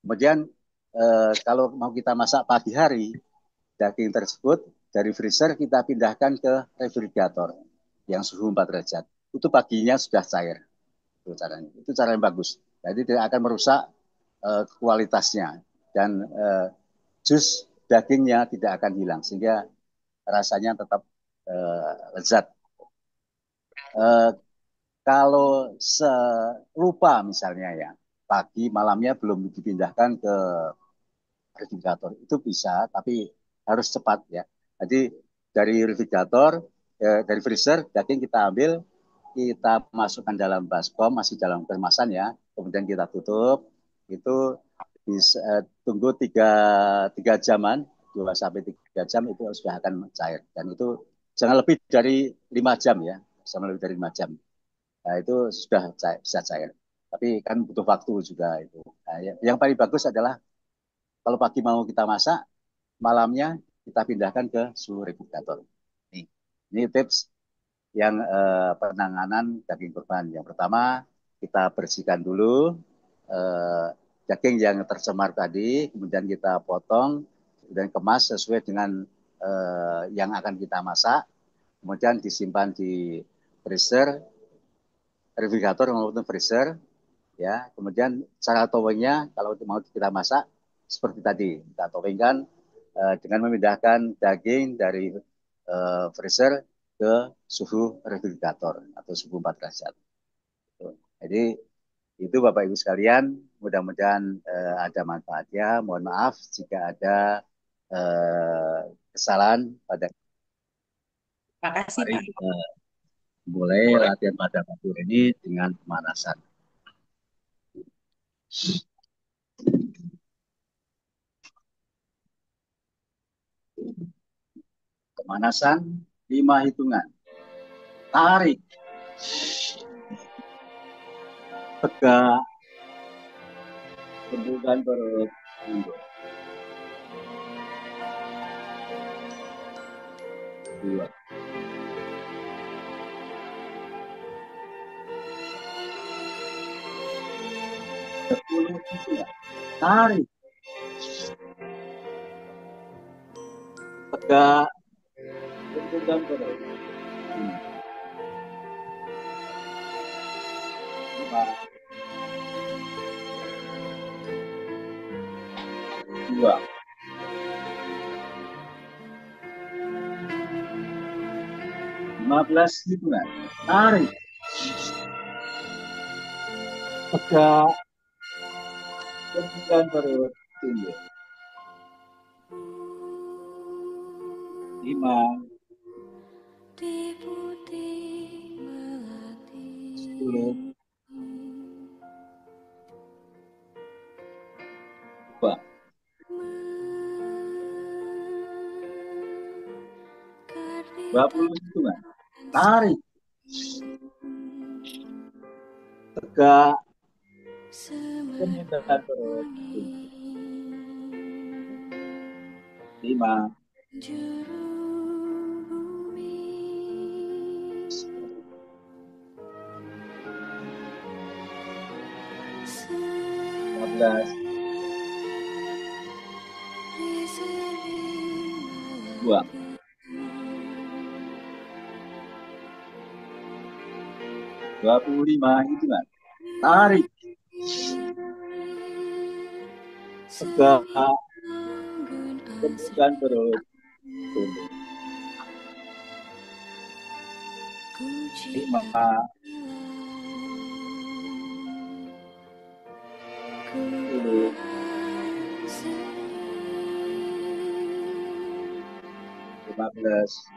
Kemudian kalau mau kita masak pagi hari, daging tersebut dari freezer kita pindahkan ke refrigerator yang suhu 4 derajat. Itu paginya sudah cair. Itu caranya. Itu cara yang bagus. Jadi tidak akan merusak kualitasnya dan jus dagingnya tidak akan hilang sehingga rasanya tetap lezat. Kalau lupa misalnya ya, pagi malamnya belum dipindahkan ke refrigerator, itu bisa, tapi harus cepat ya. Jadi dari refrigerator, dari freezer, daging kita ambil, kita masukkan dalam baskom, masih dalam kemasan ya, kemudian kita tutup, itu bisa tunggu 3 jaman, 2 sampai 3 jam itu sudah akan cair. Dan itu jangan lebih dari 5 jam ya, sama lebih dari 5 jam. Nah, itu sudah bisa cair. Tapi kan butuh waktu juga itu. Nah, yang paling bagus adalah kalau pagi mau kita masak, malamnya kita pindahkan ke suhu regulator. Ini tips yang penanganan daging kurban. Yang pertama, kita bersihkan dulu daging yang tercemar tadi, kemudian kita potong dan kemas sesuai dengan yang akan kita masak, kemudian disimpan di freezer, refrigerator maupun freezer, ya. Kemudian cara toppingnya kalau mau kita masak seperti tadi, kita toppingkan dengan memindahkan daging dari freezer ke suhu refrigerator atau suhu 4 derajat. Jadi itu Bapak Ibu sekalian, mudah-mudahan ada manfaatnya. Mohon maaf jika ada kesalahan pada. Makasih Mari Pak. kita mulai latihan pada dapur ini dengan pemanasan. Pemanasan 5 hitungan. Tarik. Tegak. Hembuskan perut. Mundur. 2. Tarik. Tegak. Hembuskan perut. 5. 2. 15 hitungan. Tarik. Tegak. Hembuskan perut. Tunjuk. 5. 10. 2. 20 hitungan. Tarik. Tegak. Hembuskan perut. 5. 15. 2. 25 hitungan. Tarik. Tegak. Hembuskan perut. Tunduk. 5. 10. 15.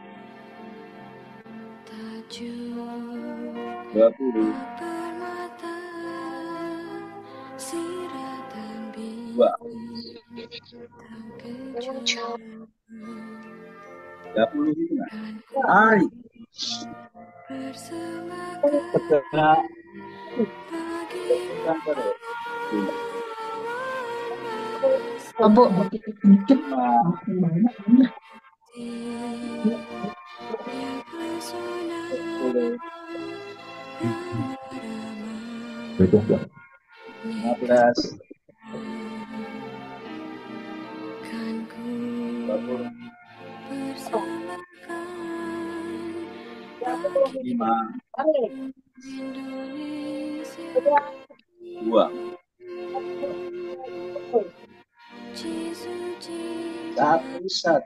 20. 2. 30 hitungan. Tarik. Tegak. Hembuskan perut. Tunduk. 15. 20. 5. 2. 1.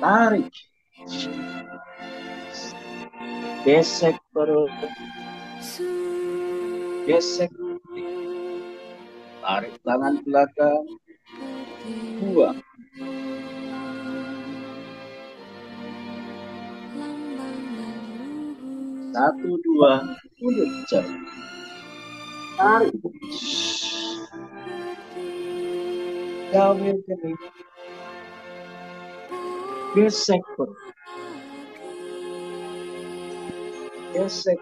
Tarik. Gesek perut. Gesek. Tarik tangan belakang. 2. 1, 2. Mundur jauh. Tarik. Gawe kening. Gesek perut. Gesek.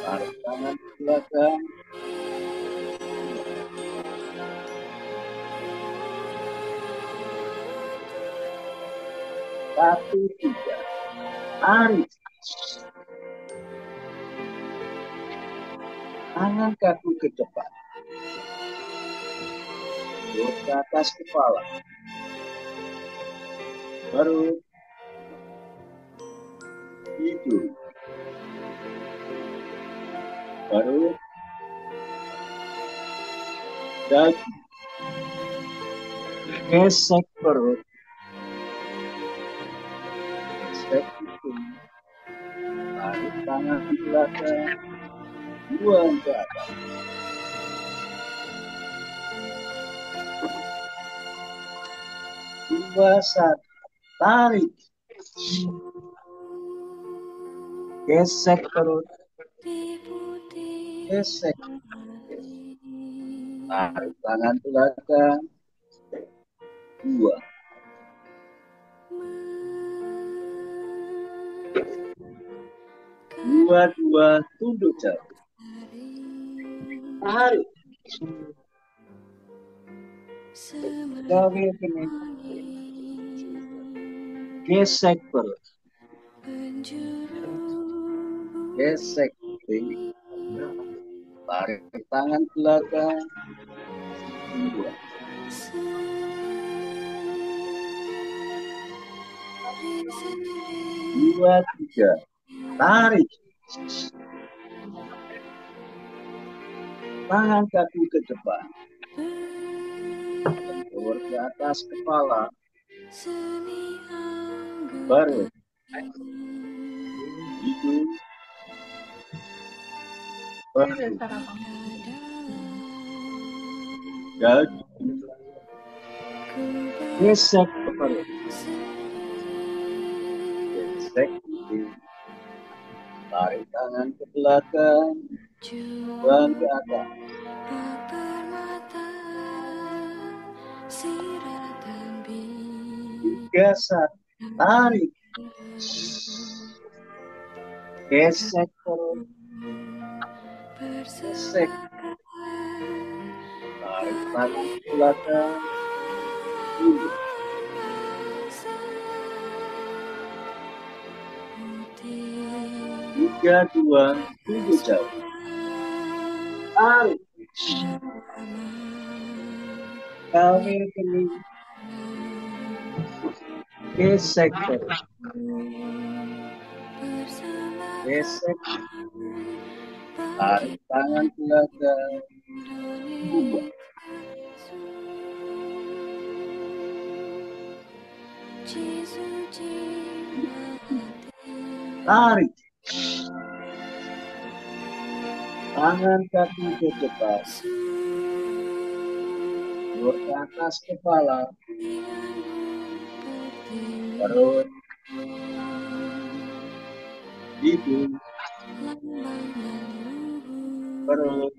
Tarik tangan belakang. Satu, tiga. Tarik. Tangan kaki ke depan. Perut ke atas kepala. Perut. Hidung. Perut. Daging. Gesek perut. Gesek hidung. Tarik tangan di belakang. Buang ke atas. Dua, satu. Tarik. Gesek perut. Gesek. Tarik tangan belakang. Dua. Dua, tunduk jauh. Tarik. Gawe kening. Gesek perut. Gesek tinggi. Tarik tangan belakang. Dua. Dua, tiga. Tarik. Tangan kaki ke depan. Tentur ke atas kepala. Perut. Hidung. Perut. Daging. Gesek perut. Gesek hidung. Tarik tangan ke belakang. Buang ke atas. Tiga, satu. Tarik. Gesek perut. Gesek. Tarik tangan ke belakang. Dua. Tiga, dua. Tunduk jauh. Tarik. Gawe kening. Gesek perut. Gesek. Tarik tangan belakang. Dua. Tarik. Tangan kaki ke depan. Perut ke atas kepala. Perut. Hidung. Perut.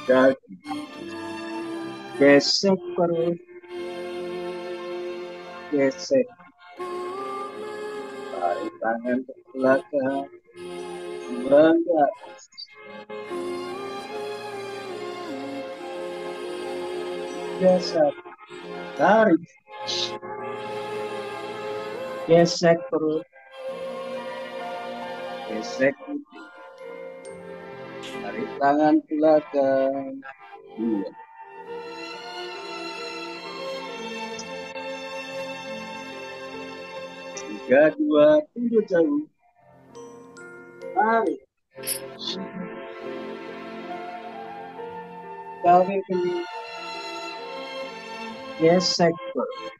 Daging. Gesek perut. Gesek. Tarik tangan ke belakang. Buang ke atas. Tiga, satu. Tarik. Gesek perut. Gesek hidung. Tarik tangan belakang. Dua. Tiga, dua. Tunduk jauh. Tarik. Gawe kening. Gesek perut.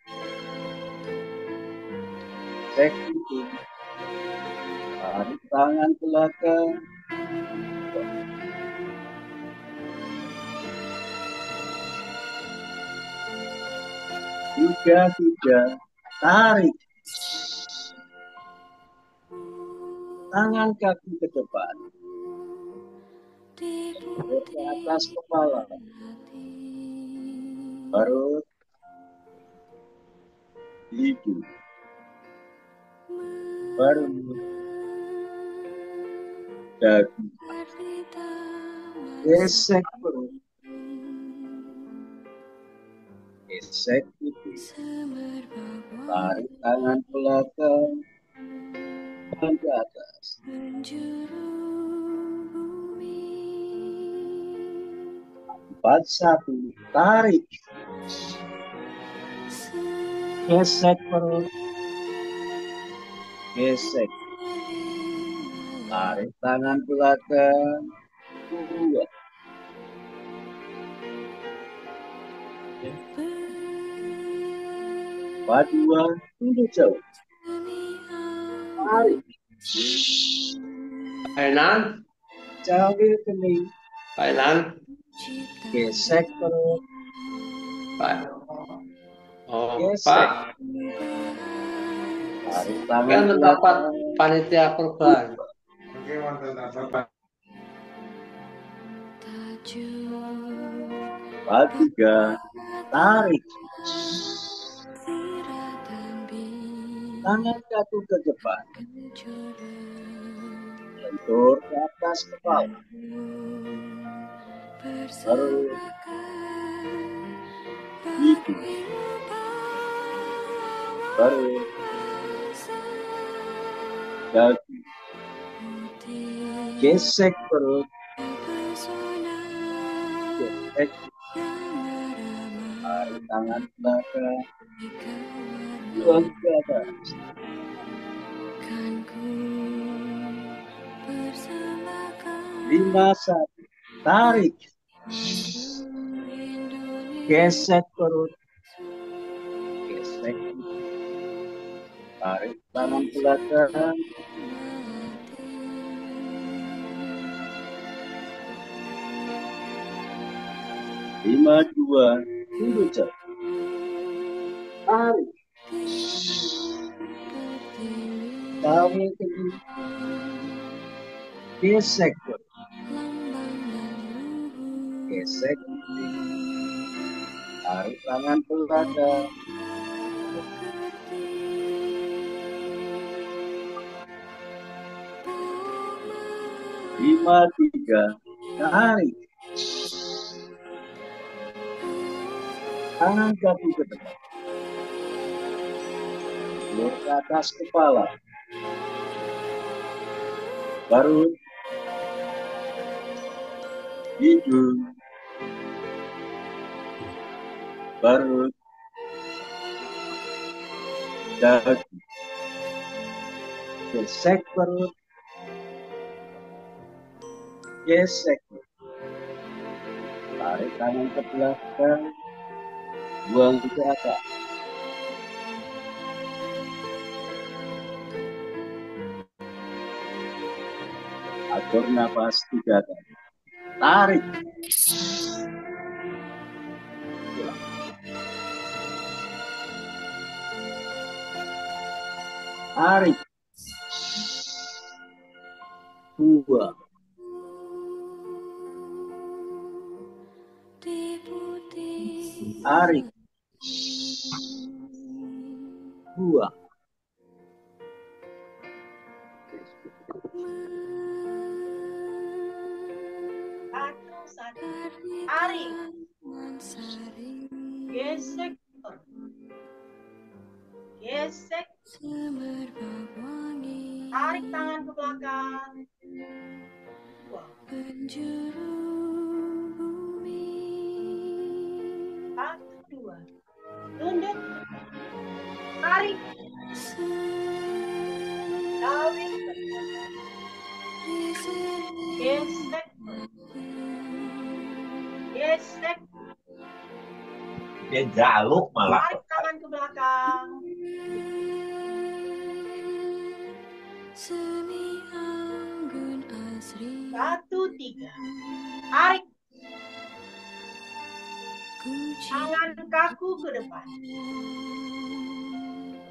Gesek hidung. Tarik tangan belakang. Tiga, tiga. Tarik. Tangan kaki ke depan. Perut ke atas kepala. Perut. Hidung. Perut. Daging. Gesek perut. gesek putih, tarik tangan belakang, buang ke atas. Empat satu, tarik, gesek perut, gesek, tarik tangan belakang, buang. Empat dua, tunduk jauh, tarik, Kainan, campur kening, kainan, gesek perut, Pak. Oh, gesek, Pak. tarik tangan Kan dapat belakang, panitia kurban. empat tiga, tarik, tangan jatuh ke depan, lentur ke atas kepala, perut, hidung, perut, dagu, gesek perut, gesek, tarik tangan belakang, buang ke atas. 5-1, tarik, gesek perut, gesek, tarik tangan belakang, 5-2, tunduk jauh, tarik, tarik kening, gesek perut, gesek, tarik tangan belakang, 5-3, tarik, tangan jatuh ke depan, ulur ke atas kepala, perut, hidung, perut, dagu, gesek perut, gesek, tarik tangan ke belakang, buang ke atas. Atur nafas 3 kali. Tarik. Pulang. Tarik. Buang. Tarik. Buang. Tarik, gesek, gesek, tarik tangan ke belakang, penjuru bumi, 1, 2, tunduk, tarik, tarik, gesek, gesek, Dia jaluk malah. tarik tangan ke belakang. Satu, 3. Tarik. Tangan kaku ke depan.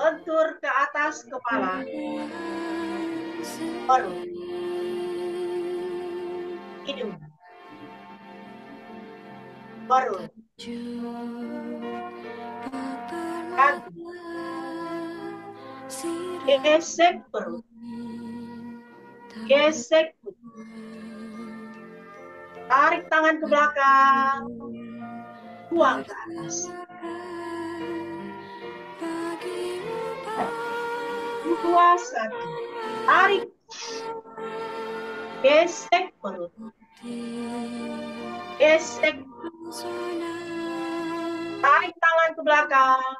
Lentur ke atas kepala. Perut. Hidung. Perut. Kaki. Gesek perut. Gesek perut. Tarik tangan ke belakang. Buang ke atas. 1. Tarik. Gesek perut. Gesek. Tarik tangan ke belakang.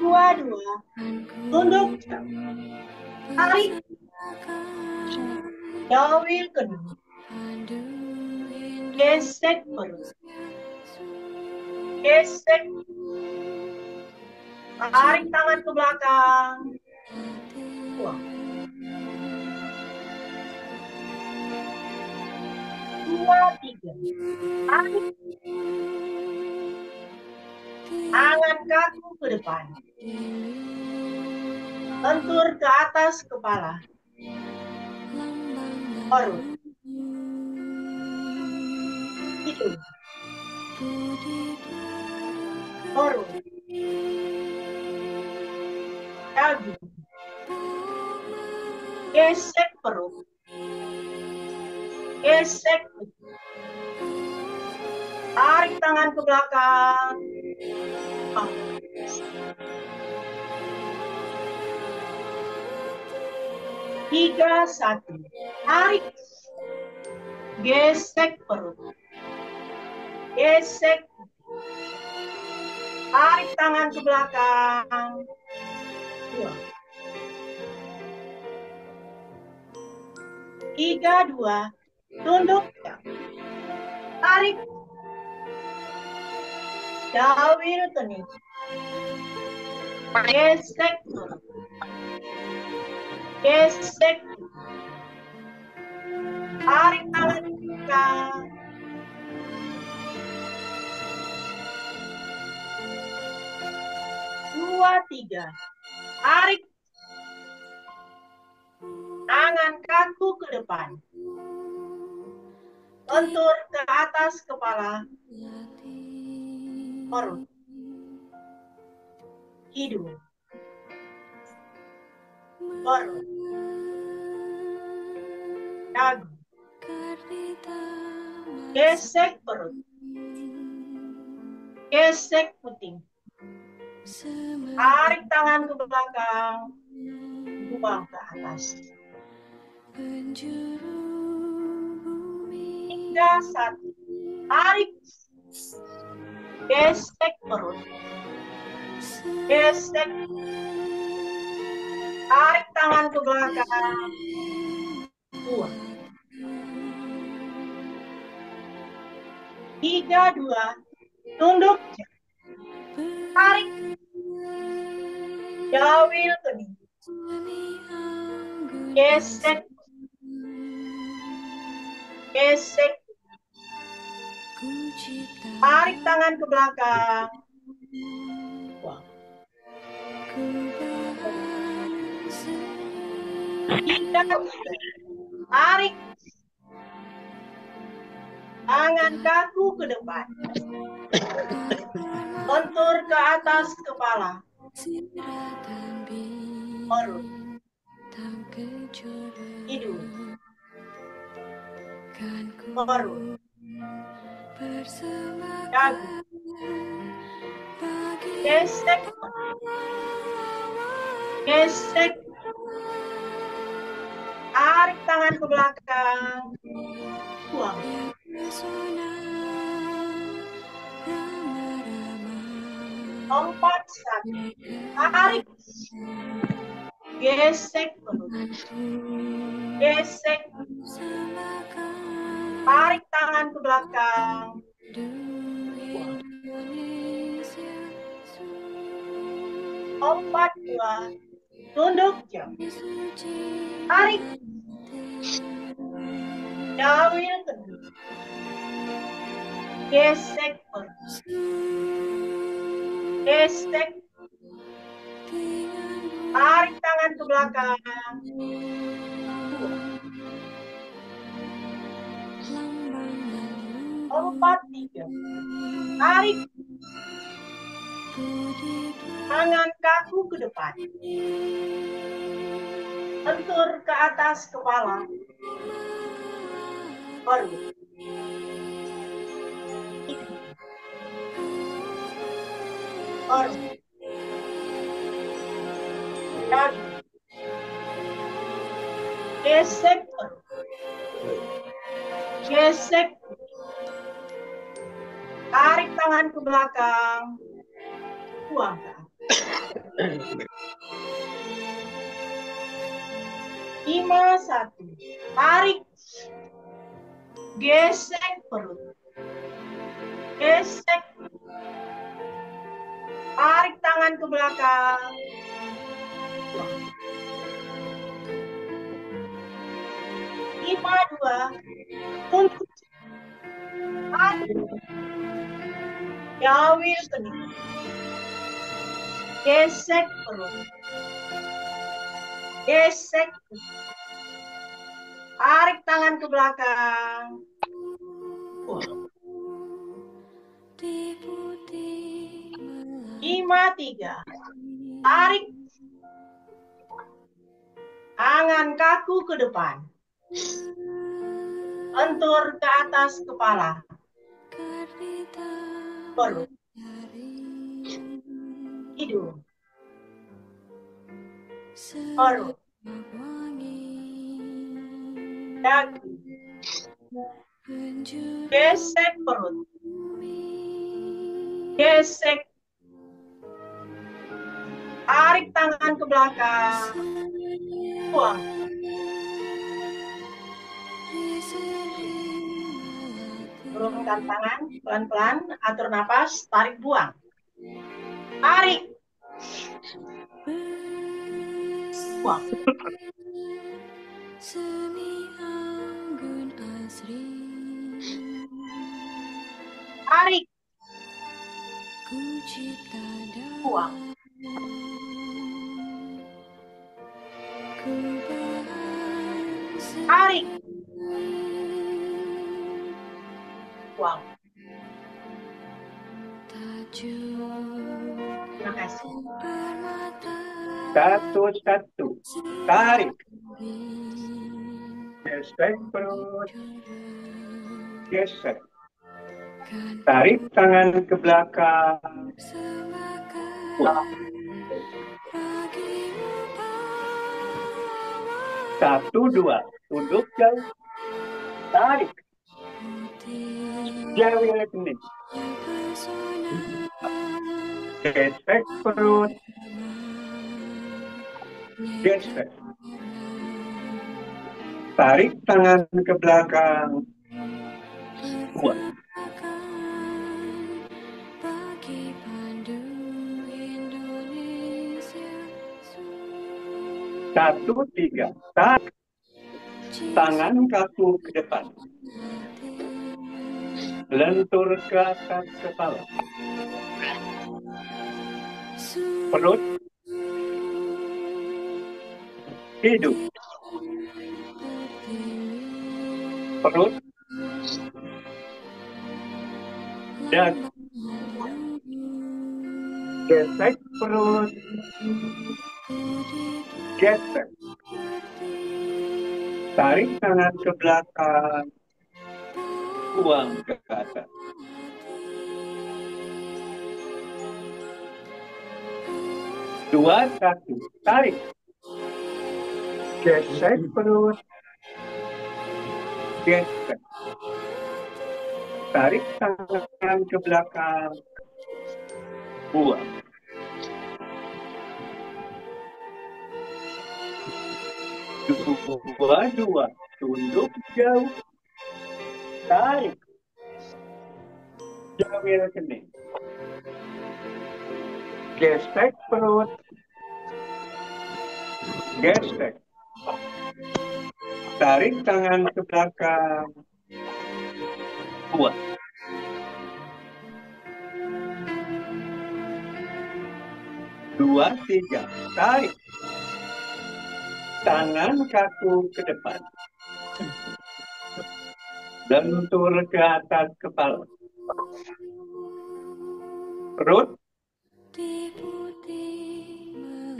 2. Tunduk. Tarik. Jawil kedua. Gesek perut. Gesek. Tarik tangan ke belakang. 2. 3. Tarik. Tangan kaku ke depan. Lentur ke atas kepala. Perut. Hidung. Perut. Dagu. Gesek perut. Gesek. Tarik tangan ke belakang. 3, 1. Tarik. Gesek perut. Gesek. Tarik tangan ke belakang. 2. 3, 2. Tunduk. Tarik. Jawil kening. Gesek. Gesek. Tarik tangan ke belakang. 2, 3. Tarik. Tangan kaku ke depan. Lentur ke atas kepala. Perut. Hidung. Perut. Dagu. Gesek perut. Gesek puting. Tarik tangan ke belakang. Buang ke atas. 3, 1. Tarik. Gesek perut. Gesek. Tarik tangan ke belakang. 2. 3, 2. Tunduk. Tarik. Jawil kening. Gesek. Gesek. Tarik tangan ke belakang. 3, 2. Tarik. Tangan kaku ke depan. Lentur ke atas kepala. Perut. Hidung. Perut. Dagu. Gesek. Gesek. Tarik tangan ke belakang. Buang. 4, 1. Tarik. Gesek perut. Gesek. Tarik tangan ke belakang. 4, 2. Tunduk. Tarik. Jawil kening. Gesek perut. Gesek. Tarik tangan ke belakang. 4, 3. Tarik. Tangan kaku ke depan. Lentur ke atas kepala. Perut. Baru. Dagu. Gesek perut. Gesek. Tarik tangan ke belakang. Buang ke atas. 5-1. Tarik. Gesek perut. Gesek. Tarik tangan ke belakang. 5-2. Untuk tarik. Jawil kening. Gesek perut. Gesek. Tarik tangan ke belakang. 5-3. Tarik. Tangan kaku ke depan. Lentur ke atas kepala. Perut. Hidung. Perut. Dagu. Gesek perut. Gesek. Tarik tangan ke belakang. Buang. Turunkan tangan pelan-pelan, atur napas, tarik buang. Tarik. Buang. Tarik. Buang. Tarik. Buang. Terima kasih. 1-1. Tarik. Gesek perut. Gesek. Tarik tangan ke belakang. Buang. 1-2. Tunduk jauh. Tarik. Jawil kening. Gesek perut. Gesek. Tarik tangan ke belakang. Buang. 1-3. Tarik. Tangan kaku ke depan. Lentur ke atas kepala. Perut. Hidung. Perut. Dagu. Gesek perut. Gesek. Tarik tangan ke belakang. Buang ke atas. 2-1. Tarik. Gesek perut. Gesek. Tarik tangan ke belakang. Buang. 2-2. Tunduk jauh. Tarik. Jawil kening. Gesek perut. Gesek. Tarik tangan ke belakang. Buang. 2-3. Tarik. Tangan kaku ke depan. Lentur ke atas kepala. Perut.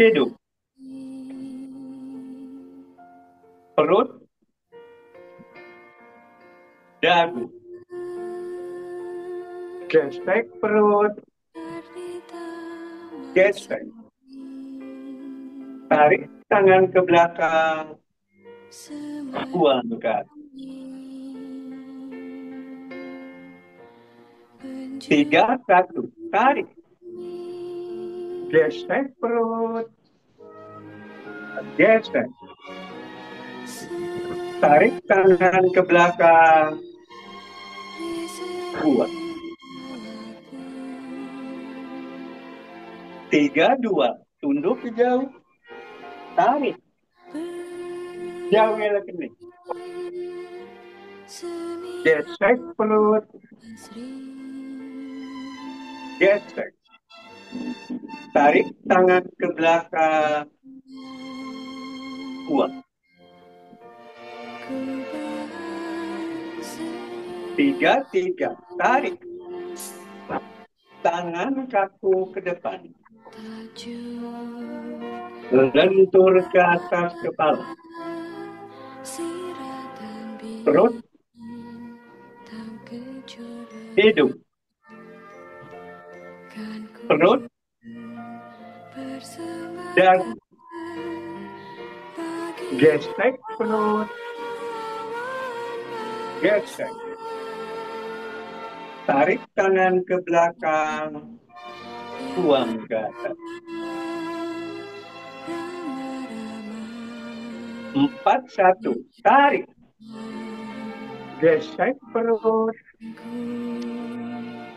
Hidung. Perut. Dagu. Gesek perut. Gesek. Tarik tangan ke belakang. Buang ke atas. 3, 1. Tarik. Gesek perut. Gesek. Tarik tangan ke belakang. Buang. 3, 2. Tunduk ke jauh. Tarik. Jauhnya kening. Gesek perut. Gesek. Tarik tangan ke belakang. Buang. 3, 3. Tarik. Tangan kaku ke depan. Lentur ke atas kepala. Perut. Hidung. Perut. Dan gesek perut. Gesek. Tarik tangan ke belakang. Buang ke atas. 4, 1. Tarik. Gesek perut.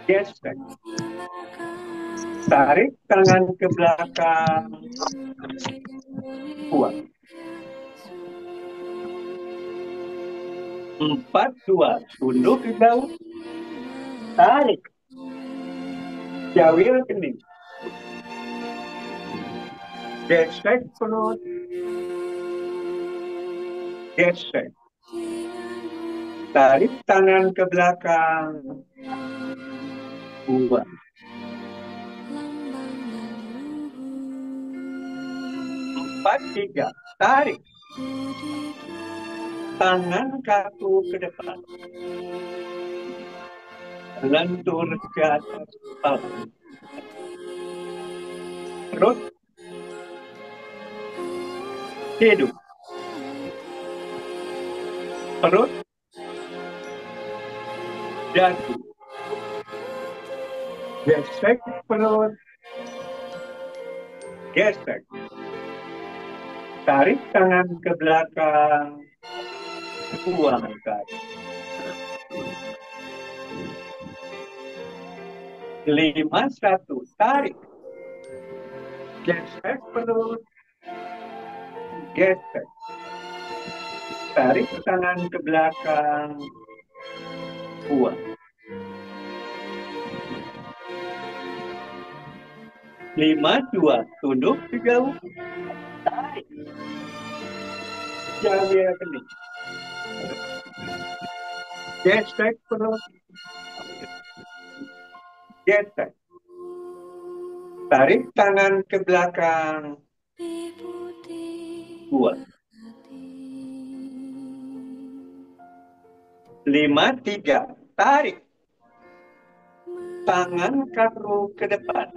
Gesek. Tarik tangan ke belakang. Buang. 4, 2. Tunduk ke jauh. Tarik. Jauhnya kening. Gesek perut. Gesek. Tarik tangan ke belakang. Buang. 4, 3. Tarik. Tangan kaku ke depan. Lentur ke atas kepala. Perut. Hidung. Perut. Dagu. Gesek perut. Gesek. Tarik tangan ke belakang. Buang ke atas. 5, 1. Tarik. Gesek perut. Gesek. Tarik tangan ke belakang. Buang. 5, 2. Tunduk ke jauh. Tarik. Jauhnya kening. Gesek perut. Gesek. Tarik tangan ke belakang. Buang. 5, 3. Tarik. Tangan kaku ke depan.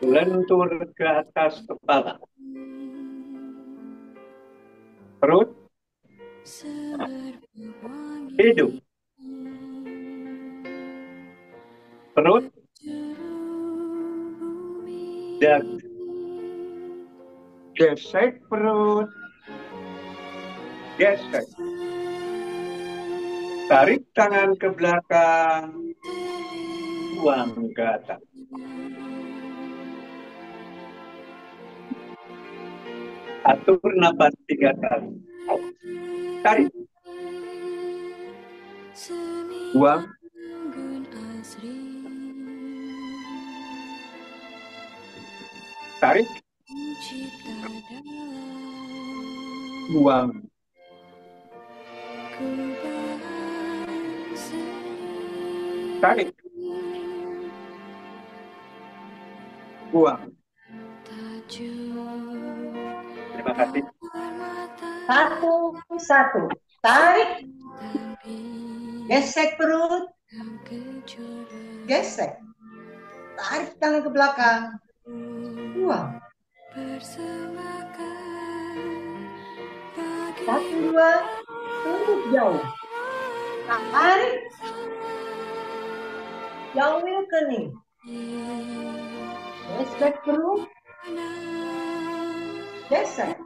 Lentur ke atas kepala. Perut. Hidung. Perut. Dagu. Gesek perut. Gesek. Tarik tangan ke belakang. Buang ke atas. Atur napas 3 kali. Tarik. Buang. Tarik. Buang. Tarik. Buang. Terima kasih. 1, 1. Tarik. Gesek perut. Gesek. Tarik tangan ke belakang. Buang. Satu, dua. Tunduk jauh. Tarik. Jauhin kening. Gesek perut. Gesek.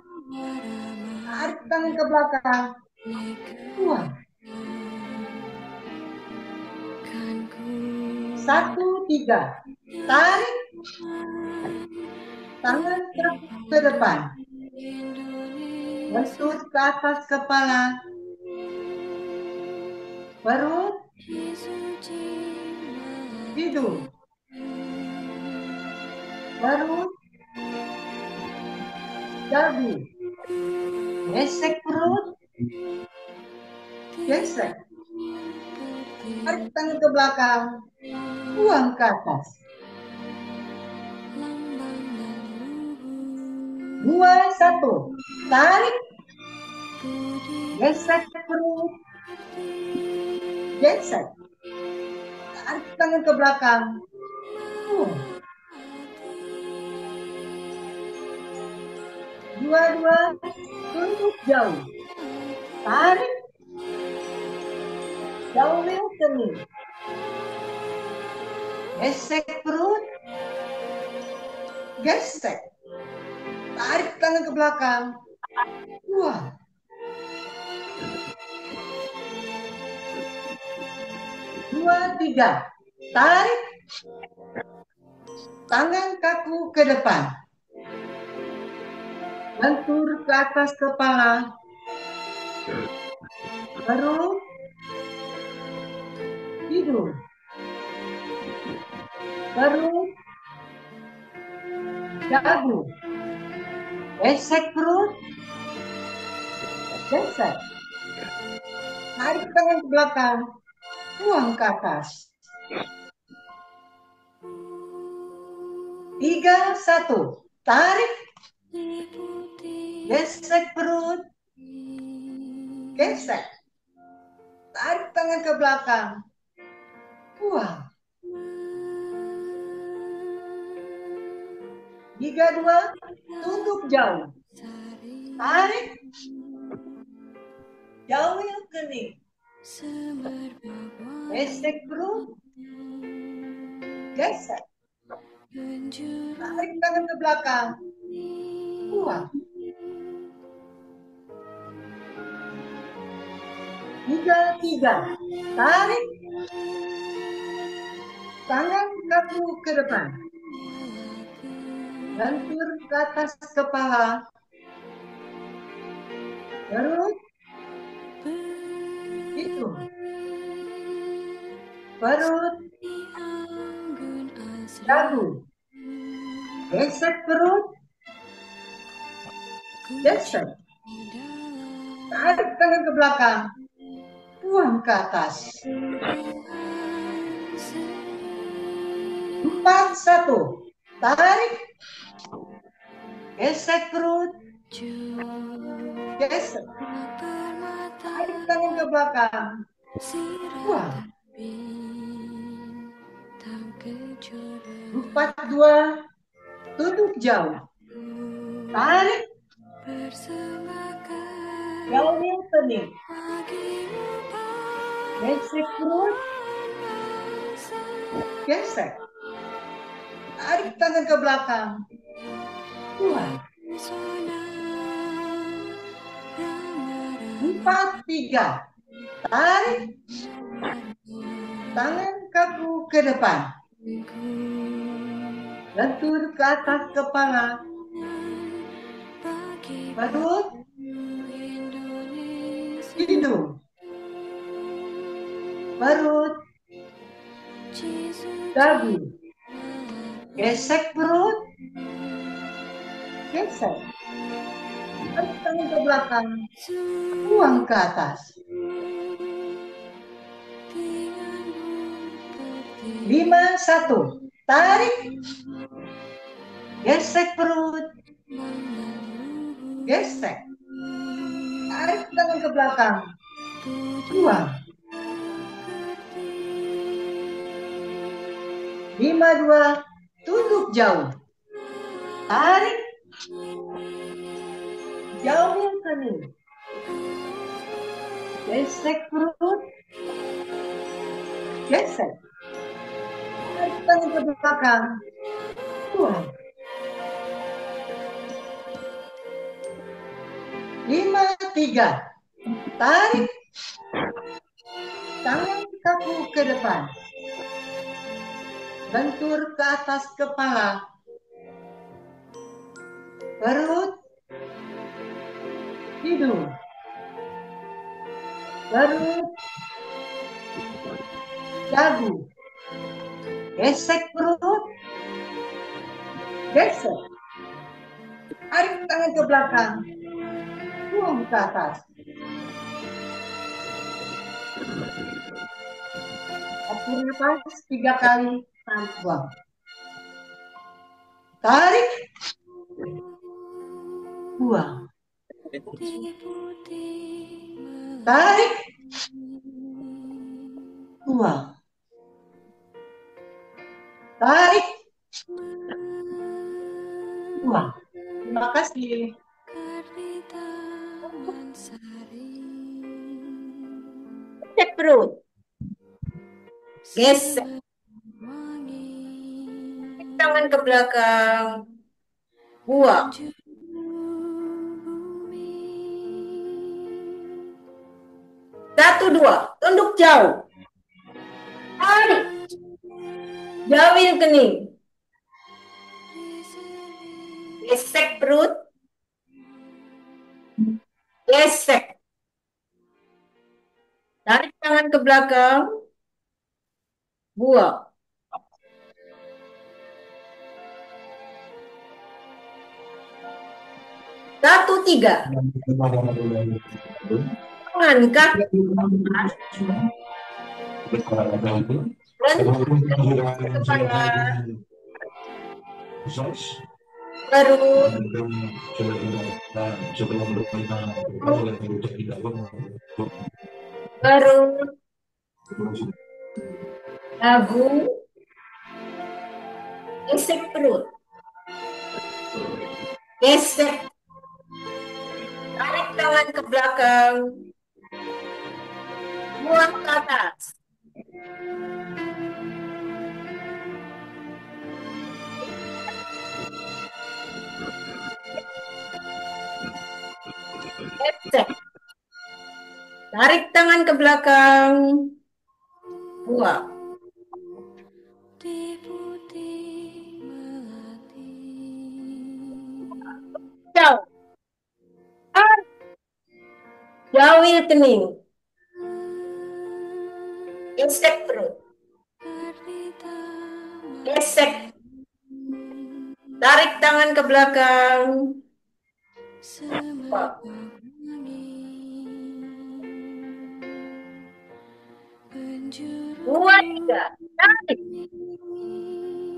Tarik tangan ke belakang. Buang. Satu, tiga. Tarik. Tangan ke depan. Bentuk ke atas kepala. Perut. Hidung. Perut. Dagu. Gesek perut. Gesek. Tarik tangan ke belakang. Buang ke atas. 2, 1. Tarik. Gesek perut. Gesek. Tarik tangan ke belakang. Buang. 2, 2. Tunduk jauh. Tarik. Jauhin kening. Gesek perut. Gesek. Tarik tangan ke belakang. Buang. 2, 3. Tarik. Tangan kaku ke depan. Lentur ke atas kepala. Perut. Hidung. Perut. Dagu. Gesek perut. Gesek. Tarik tangan ke belakang. Buang ke atas. 3, 1. Tarik. Gesek perut. Gesek. Tarik tangan ke belakang. Buang. 3, 2. Tunduk jauh. Tarik. Jauhin kening. Gesek perut. Gesek. Tarik tangan ke belakang. Buang. 3, 3. Tarik. Tangan kaku ke depan. Lentur ke atas kepala. Perut. Hidung. Perut. Dagu. Gesek perut. Gesek. Tarik tangan ke belakang. Buang ke atas. 4, 1. Tarik. Gesek perut. Gesek. Tarik tangan ke belakang. Buang. 4, 2. Tunduk jauh. Tarik. Jauhin kening. Gesek perut. Gesek. Tarik tangan ke belakang. Buang. 4, 3. Tarik. Tangan kaku ke depan. Lentur ke atas kepala. Perut. Hidung. Perut. Dagu. Gesek perut. Gesek. Tarik tangan ke belakang. Buang ke atas. 5, 1. Tarik. Gesek perut. Gesek. Tarik tangan ke belakang. Buang. 52, tunduk jauh. Tarik. Jauhin kening. Gesek perut. Gesek. Tarik tangan ke belakang. Buang. 53. Tarik. Tangan kaku ke depan. Bentur ke atas kepala. Perut. Hidung. Perut. Dagu. Gesek perut. Gesek. Tarik tangan ke belakang. Buang ke atas. Atur nafas 3 kali. Tarik buang. Tarik. Buang. Tarik. Buang. Tarik. Buang. Terima kasih. Cek perut. Gesek. Tangan ke belakang. Buang. Satu, dua. Tunduk jauh. Tarik. Jauhin kening. Gesek perut. Gesek. Tarik tangan ke belakang. Buang. Satu, tiga. Tangan kaki. Perut. Perut. Dagu. Gesek perut. Gesek. Tarik tangan ke belakang. Buang ke atas. Gesek. Tarik tangan ke belakang. Buang. Jauh. Jauhin kening. Gesek perut. Gesek. Tarik tangan ke belakang. Dua, tiga. Tarik.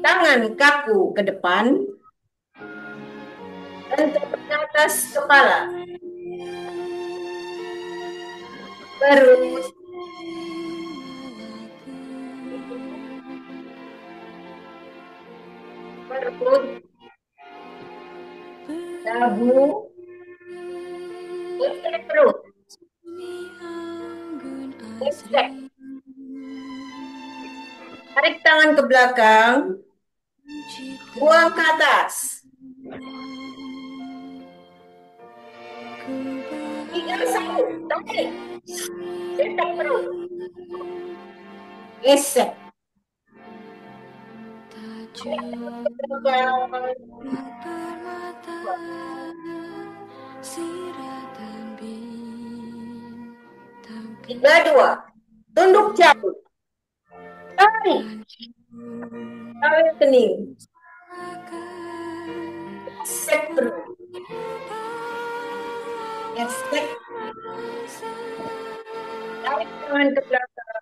Tangan kaku ke depan. Bentuk ke atas kepala. Perut. Perut. Dagu. Gesek perut. Gesek. Tarik tangan ke belakang. Buang ke atas. 3, 1. Tarik. Gesek perut. Gesek. Tiga, dua. Tunduk jauh. Tarik. Tarik kening. Gesek perut. Gesek. Tarik tangan ke belakang.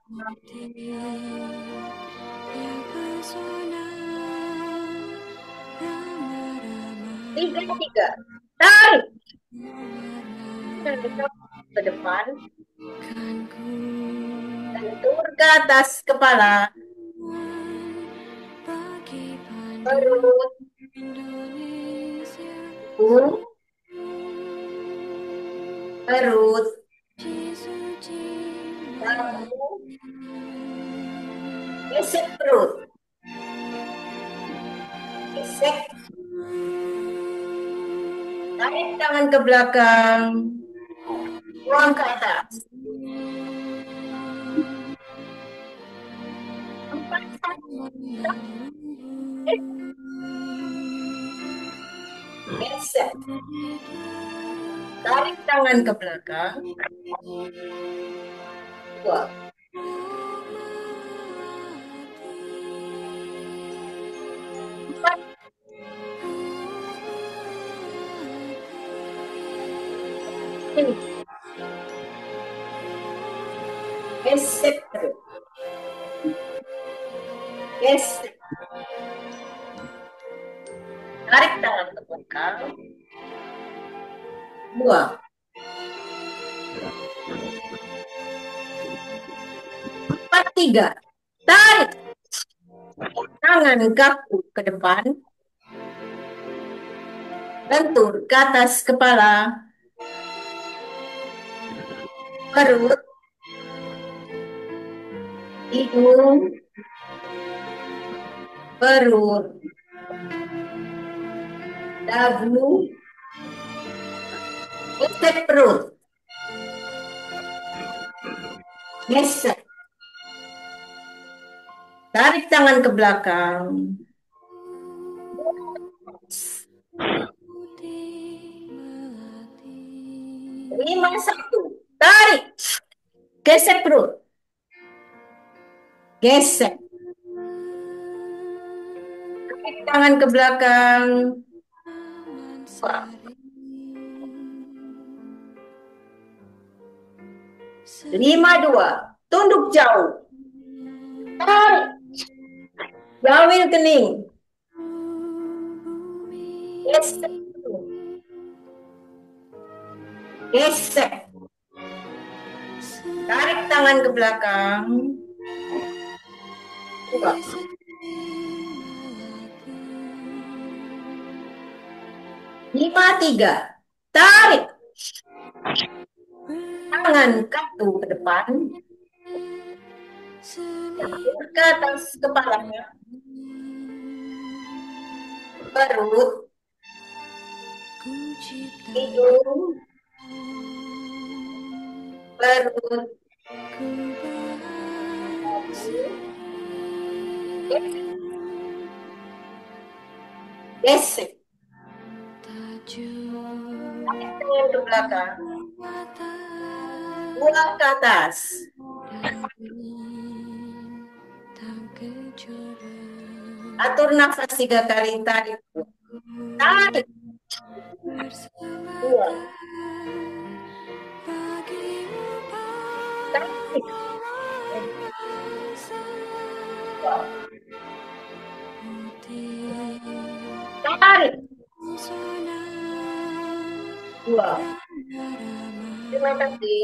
Tiga, tiga. Tarik. Ke depan. Bentur ke atas kepala. Perut. U. Perut. Dagu. Gesek perut. Gesek. Tarik tangan ke belakang. Buang ke atas. 4. Gesek. Tarik tangan ke belakang. 2. Gesek perut. Gesek. Tarik tangan ke belakang. 2. 4, 3. Tarik tangan kaku ke depan. Bentur ke atas kepala. Perut. Hidung. Perut. Dagu. Gesek perut. Gesek. Tarik tangan ke belakang. 5, 1. Tarik. Gesek perut. Gesek. Tarik tangan ke belakang. 5, 2. Tunduk jauh. Tarik. Gawil kening. Gesek. Gesek. Tarik tangan ke belakang. 2. 5, 3. Tarik. Tangan kaku ke depan. Ke atas kepalanya. Perut. Hidung. Perut. Gesek. Tarik tangan ke belakang. Buang ke atas. Atur nafas 3 kali. Tarik. Tarik. Buang. Tarik. Buang. Tarik. Buang. Terima kasih.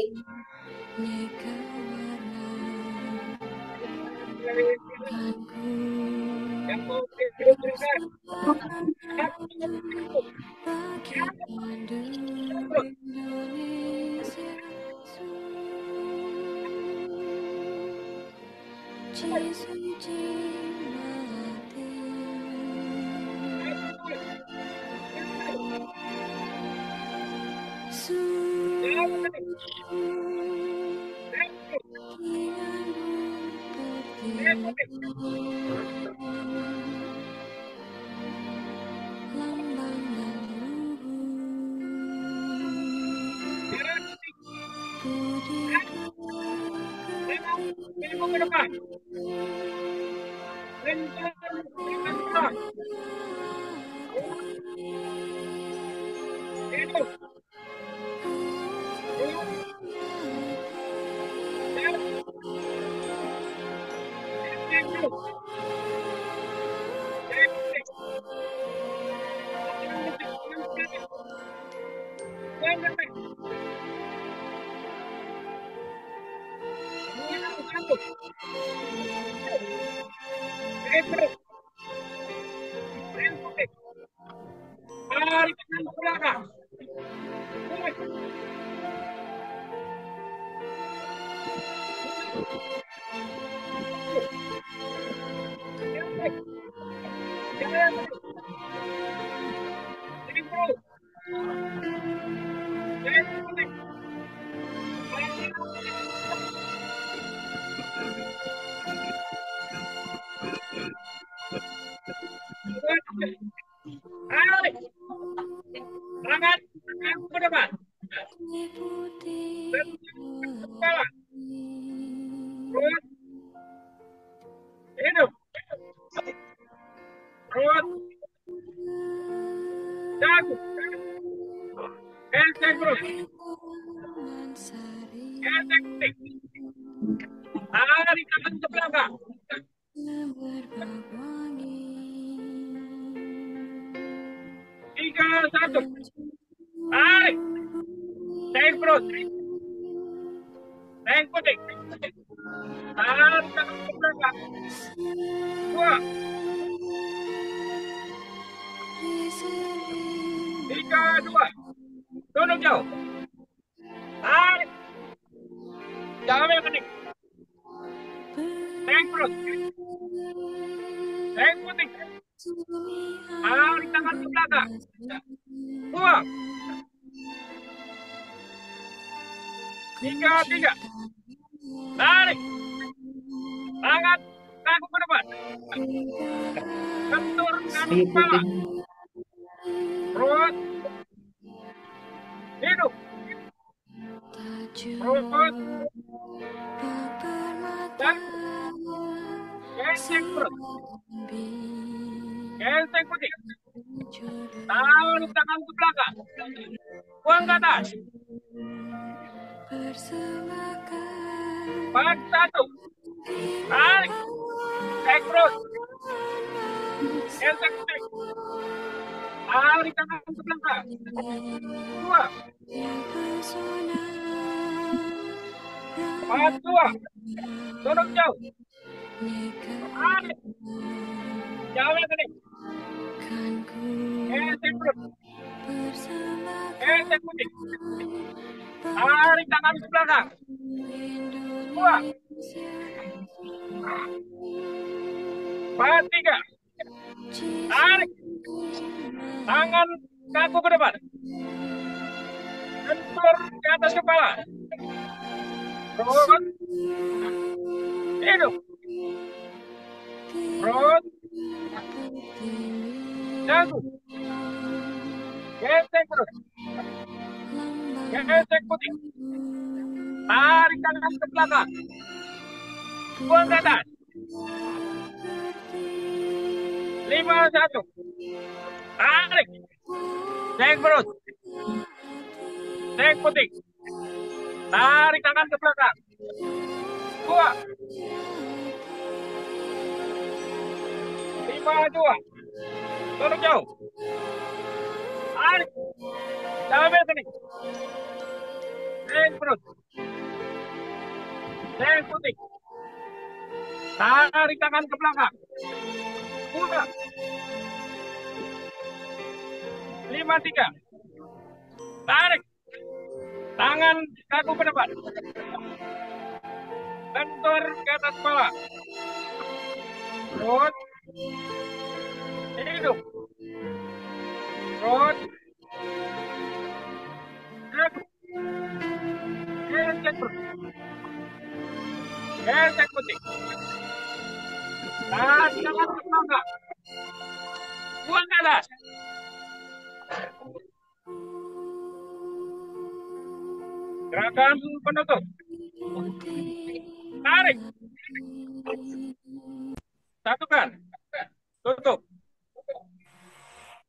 Kayu putih.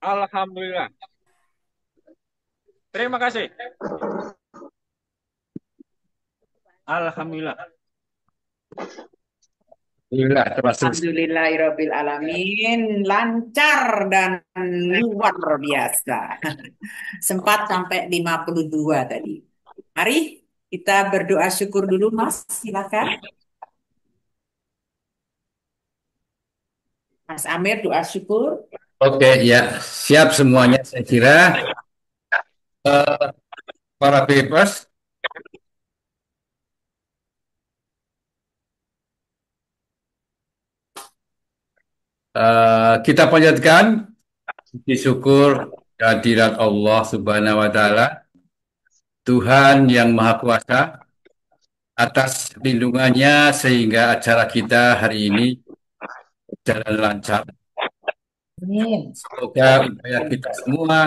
Alhamdulillah. Terima kasih. Alhamdulillah. Alhamdulillah, termasuk Alhamdulillahirabbil alamin, lancar dan luar biasa. Sempat sampai 52 tadi. Mari kita berdoa syukur dulu, Mas. Silakan. Mas Amir doa syukur. oke ya, siap semuanya saya kira. Para bebas, Kita panjatkan puji syukur kehadirat Allah Subhanahu wa Ta'ala, Tuhan yang Maha Kuasa, atas lindungannya sehingga acara kita hari ini berjalan lancar. Amin. Semoga upaya kita semua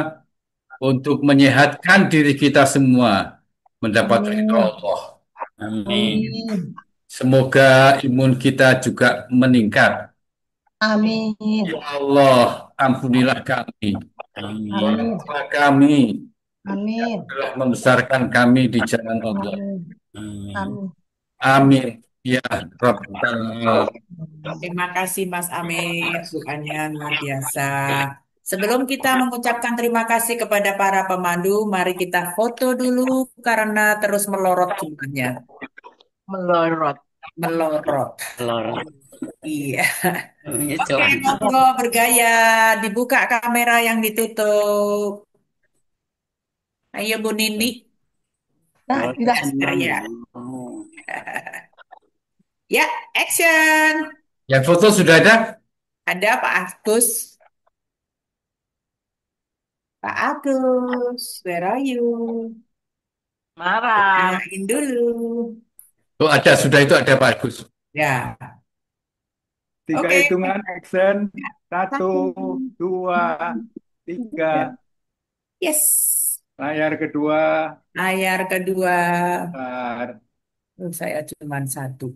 untuk menyehatkan diri kita semua mendapat ridho Amin. Allah. Amin. Semoga imun kita juga meningkat. Amin. Ya Allah, ampunilah kami, orang Amin. tua kami, Amin. telah membesarkan kami di jalan Allah. Amin. Amin. Amin. Ya Rabbal Alamin. Terima kasih Mas Amir, doanya luar biasa. Sebelum kita mengucapkan terima kasih kepada para pemandu, mari kita foto dulu karena terus melorot jumlahnya. Melorot. Melorot. Melorot. Iya. Ya, Oke, coba. monggo bergaya. Dibuka kamera yang ditutup. Ayo Bu Nini. Nah, udah. Ya. Ya, action. Yang foto sudah ada? Ada Pak Agus. Pak Agus, where are you? Marah. Tanyain dulu. Oh, ada, sudah itu ada Pak Agus. Ya, Tiga oke. hitungan action. Satu. 1, 2, 3. Yes. Layar kedua. Layar kedua. Bentar. Saya cuma satu.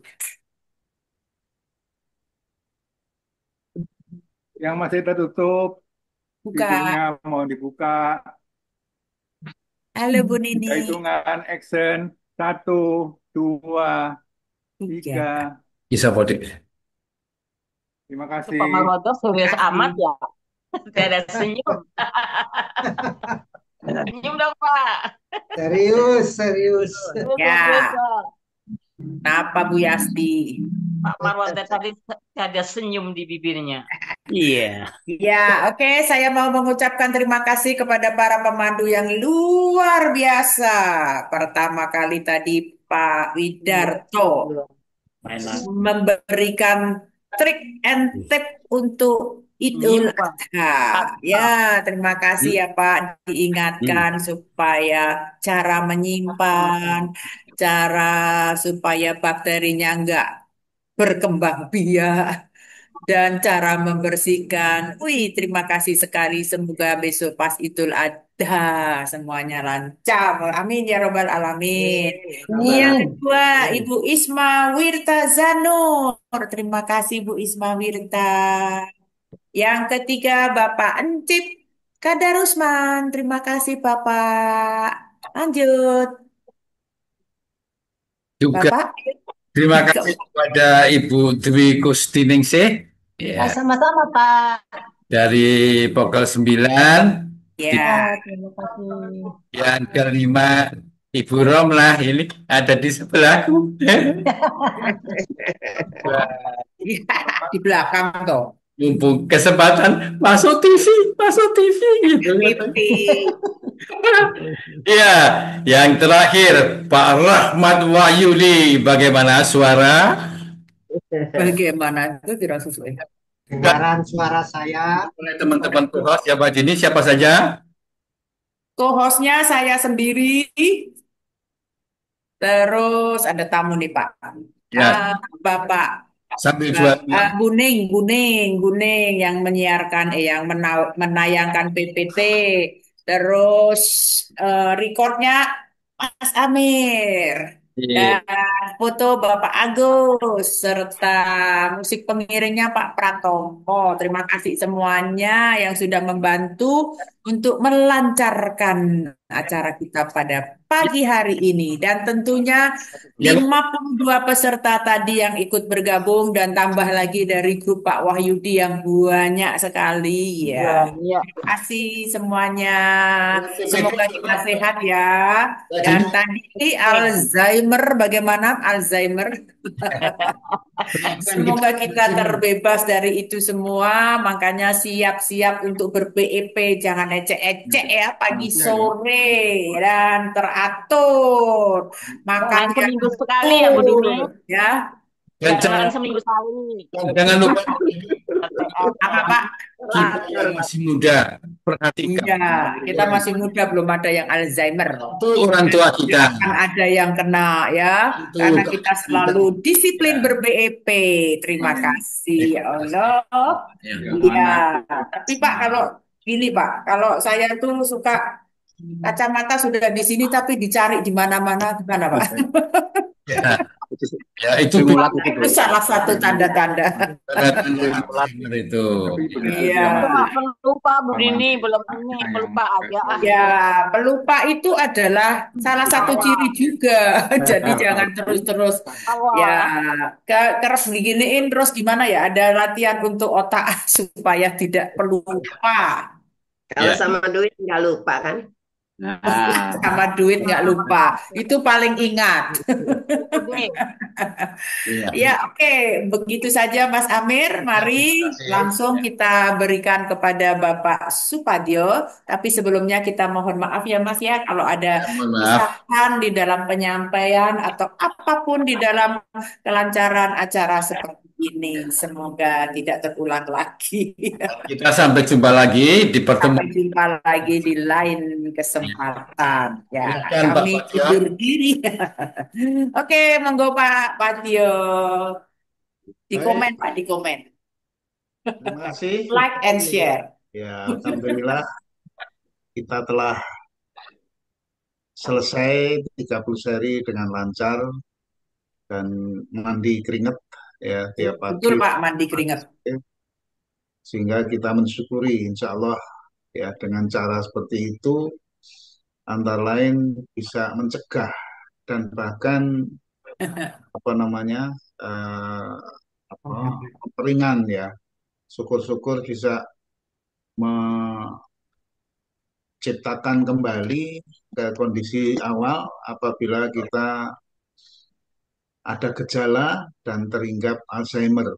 Yang masih tertutup, Buka. videonya mau dibuka. Halo Bu Nini. Tiga hitungan action. 1, 2, 3. Bisa foto. Terima Itu kasih. Pak Marwoto serius Terima kasih. amat ya. Tidak ada senyum. Senyum dong Pak. Serius, serius. Serius, Ya. serius, Pak. Kenapa Bu Yasti? Pak Marwoto tadi ada senyum di bibirnya. Iya. Ya, oke. Saya mau mengucapkan terima kasih kepada para pemandu yang luar biasa. Pertama kali tadi Pak Widarto memberikan trik and tip untuk Idul Menyimpan. Adha. Ya, terima kasih ya Pak diingatkan supaya cara menyimpan, cara supaya bakterinya enggak berkembang biak dan cara membersihkan. Wih, terima kasih sekali. Semoga besok pas Idul Adha semuanya lancar. Amin ya Robbal Alamin. Yang kedua, Ibu Isma Wirta Zanur. Terima kasih Bu Isma Wirta. Yang ketiga, Bapak Encip Kadarusman. Terima kasih Bapak. Lanjut, Juga Bapak. terima kasih kepada Ibu Dwi Kustiningsih ya, Sama-sama, Pak. dari Pokal 9. Ya, Terima kasih. Yang kelima Ibu Romlah ini ada di sebelahku. di belakang toh. Mumpung kesempatan masuk TV gitu. Pipi. Ya, yang terakhir Pak Rahmat Wahyudi, bagaimana suara? Bagaimana itu tidak sesuai. Dengaran suara saya. Oleh teman-teman co-host siapa ini siapa saja? Co-hostnya saya sendiri. Terus ada tamu nih Pak. Ya, Bapak sambil jual. Guning yang menyiarkan, yang menayangkan PPT. Terus recordnya Mas Amir. Iya. Dan foto Bapak Agus serta musik pengiringnya Pak Pratomo. Terima kasih semuanya yang sudah membantu untuk melancarkan acara kita pada pagi hari ini. Dan tentunya Ya, 52 peserta tadi yang ikut bergabung dan tambah lagi dari grup Pak Wahyudi yang banyak sekali ya. Banyak. Terima kasih semuanya. Semoga kita sehat ya. Dan tadi Alzheimer, bagaimana Alzheimer? Semoga kita terbebas dari itu semua. Makanya siap-siap untuk ber-PEP. Jangan ecek-ecek ya pagi sore dan teratur. Jangan Makannya seminggu sekali ya Bu Dini. ya. dan Jangan seminggu sekali. jangan lupa Apa Pak? Kita yang masih muda, perhatikan. Iya, kita masih muda, belum ada yang Alzheimer. Itu orang tua kita. Akan ada yang kena ya, Itu karena kita selalu disiplin ya. ber-BEP. Terima kasih, ya Allah. Ya. Iya, tapi Pak kalau gini Pak, kalau saya tuh suka kacamata sudah di sini tapi dicari di mana-mana, gimana Pak? Ya, Itu ya itu stimulatif Itu itu. salah satu tanda-tanda. tanda-tanda Alzheimer itu. Begitu Iya. dia Itu nggak pelupa Bu Rini, belum ini namanya. pelupa aja. Ya, pelupa itu adalah salah satu ciri juga. Jadi jangan terus-terus ya Awal. keras diginiin terus gimana ya? Ada latihan untuk otak supaya tidak pelupa. Kalau Ya. sama duit nggak lupa kan? Nah, Sama duit nggak lupa. Itu paling ingat. Udah. Iya. Ya, oke. Begitu saja Mas Amir. Mari Terima kasih. langsung kita berikan kepada Bapak Supadio. Tapi sebelumnya kita mohon maaf ya Mas ya kalau ada Ya, mohon maaf. kesalahan di dalam penyampaian atau apapun di dalam kelancaran acara seperti ini. Semoga tidak terulang lagi. Kita sampai jumpa lagi di Sampai pertemuan. jumpa lagi di lain kesempatan. Ya, Silakan Pak kami Patio. undur diri. Oke, monggo Pak Patio. Di Baik, komen Pak, di komen. terima kasih. Like and share. Ya, alhamdulillah kita telah selesai 30 seri dengan lancar dan mandi keringat ya tiap pagi, Betul Pak, mandi keringat. sehingga kita mensyukuri insya Allah ya dengan cara seperti itu antara lain bisa mencegah dan bahkan apa namanya memperingan ya, syukur-syukur bisa menciptakan kembali ke kondisi awal apabila kita ada gejala dan teringgap Alzheimer.